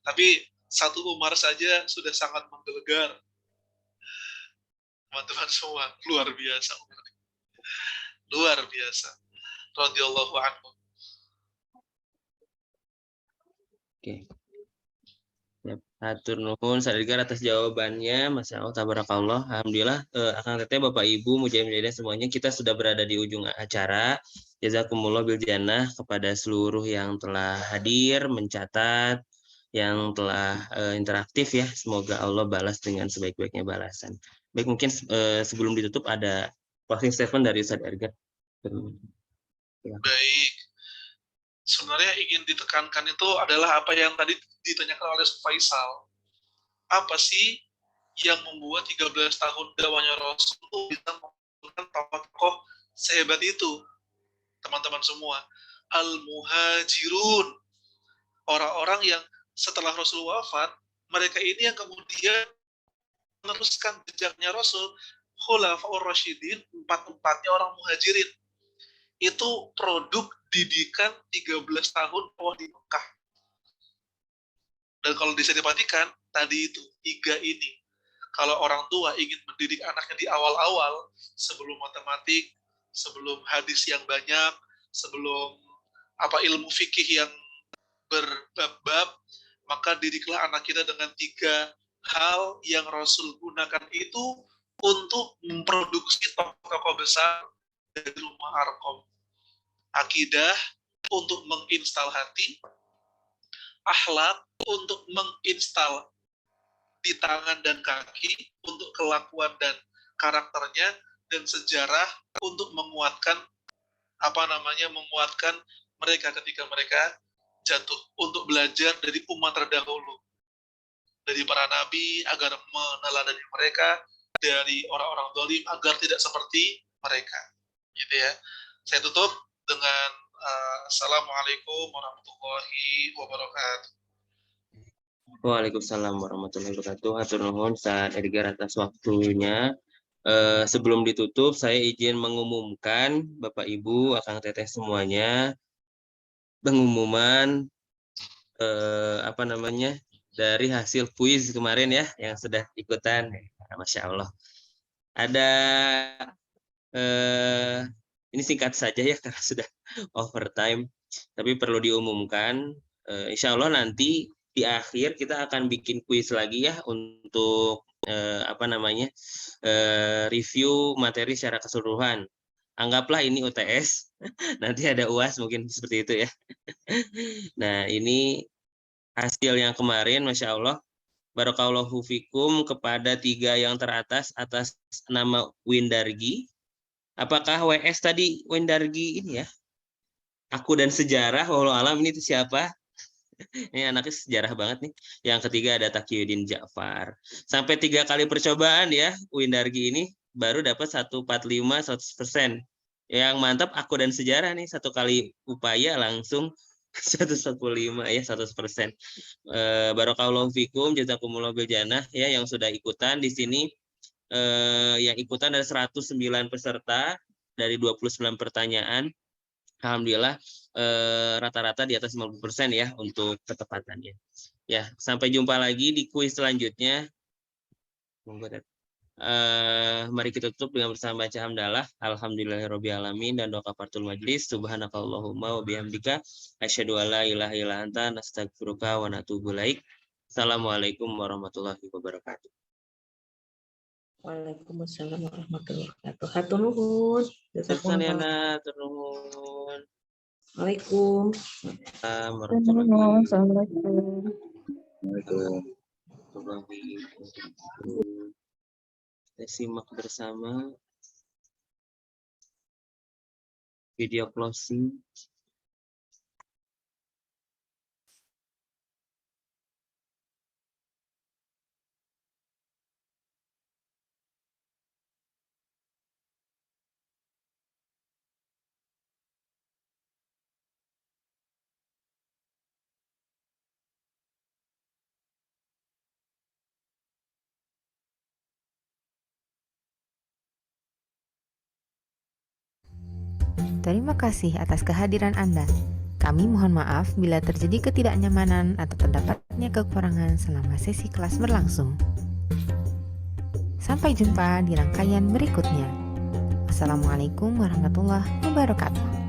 Tapi satu Umar saja sudah sangat menggelegar. Teman-teman semua, luar biasa. Luar biasa. Radhiyallahu anhu. Oke. Ya, hatur nuhun Sadgar atas jawabannya, Masya Allah, tabarakallah. Alhamdulillah, Akang Teteh, Bapak Ibu, mujahid-mujahidah semuanya, kita sudah berada di ujung acara. Jazakumullah bil jannah kepada seluruh yang telah hadir, mencatat, yang telah interaktif ya. Semoga Allah balas dengan sebaik-baiknya balasan. Baik, mungkin sebelum ditutup ada closing statement dari Ustaz Edgar. Baik. Sebenarnya ingin ditekankan itu adalah apa yang tadi ditanyakan oleh Faisal. Apa sih yang membuat 13 tahun dakwahnya Rasul itu bisa mengumpulkan tokoh-tokoh sehebat itu? Teman-teman semua, al-muhajirun, orang-orang yang setelah Rasul wafat, mereka ini yang kemudian meneruskan jejaknya Rasul. Khulafaur Rasyidin, empat-empatnya orang muhajirin. Itu produk didikan 13 tahun dakwah di Mekah. Dan kalau bisa diperhatikan, tadi itu, 3 ini. Kalau orang tua ingin mendidik anaknya di awal-awal, sebelum matematik, sebelum hadis yang banyak, sebelum ilmu fikih yang berbab-bab, maka didiklah anak kita dengan 3 hal yang Rasul gunakan itu untuk memproduksi tokoh-tokoh besar dari rumah Arqam. Akidah untuk menginstal hati, akhlak untuk menginstal di tangan dan kaki untuk kelakuan dan karakternya, dan sejarah untuk menguatkan menguatkan mereka ketika mereka jatuh, untuk belajar dari umat terdahulu, dari para nabi agar meneladani mereka, dari orang-orang zalim agar tidak seperti mereka. Gitu ya. Saya tutup dengan Assalamualaikum warahmatullahi wabarakatuh. Waalaikumsalam warahmatullahi wabarakatuh. Hatur nuhun Ustaz Edgar atas waktunya. Sebelum ditutup, saya izin mengumumkan Bapak Ibu, Akang Teteh semuanya, pengumuman dari hasil kuis kemarin ya, yang sudah ikutan. Masya Allah. Ada ini singkat saja ya karena sudah overtime, tapi perlu diumumkan. Insya Allah nanti di akhir kita akan bikin kuis lagi ya untuk review materi secara keseluruhan. Anggaplah ini UTS, nanti ada UAS mungkin seperti itu ya. Nah, ini hasil yang kemarin, Masya Allah. Barakallahu fikum kepada 3 yang teratas atas nama Windargi. Apakah WS tadi Windargi ini ya? Aku dan sejarah, walau alam ini itu siapa? Ini anaknya sejarah banget nih. Yang ketiga ada Taqiyuddin Ja'far. Sampai 3 kali percobaan ya, Windargi ini baru dapat 145 100%. Yang mantap aku dan sejarah nih, 1 kali upaya langsung 145 ya 100%. Barakallahu fikum, jazakumullah bil jannah ya yang sudah ikutan di sini. Yang ikutan ada 109 peserta dari 29 pertanyaan. Alhamdulillah rata-rata di atas 50% ya untuk ketepatannya. Ya, sampai jumpa lagi di kuis selanjutnya. Mari kita tutup dengan bersama baca hamdalah. Alhamdulillahirabbil alamin dan doa kafaratul majlis. Subhanakallahumma wa bihamdika asyhadu an la ilaha illa anta nastaghfiruka wa natubu ilaik. Assalamualaikum warahmatullahi wabarakatuh. Waalaikumsalam warahmatullahi wabarakatuh. Hatur nuhun. Jazakumullah. Turun. Waalaikumsalam. Assalamualaikum. Kita simak bersama. video closing. Terima kasih atas kehadiran Anda. Kami mohon maaf bila terjadi ketidaknyamanan atau terdapatnya kekurangan selama sesi kelas berlangsung. Sampai jumpa di rangkaian berikutnya. Wassalamualaikum warahmatullahi wabarakatuh.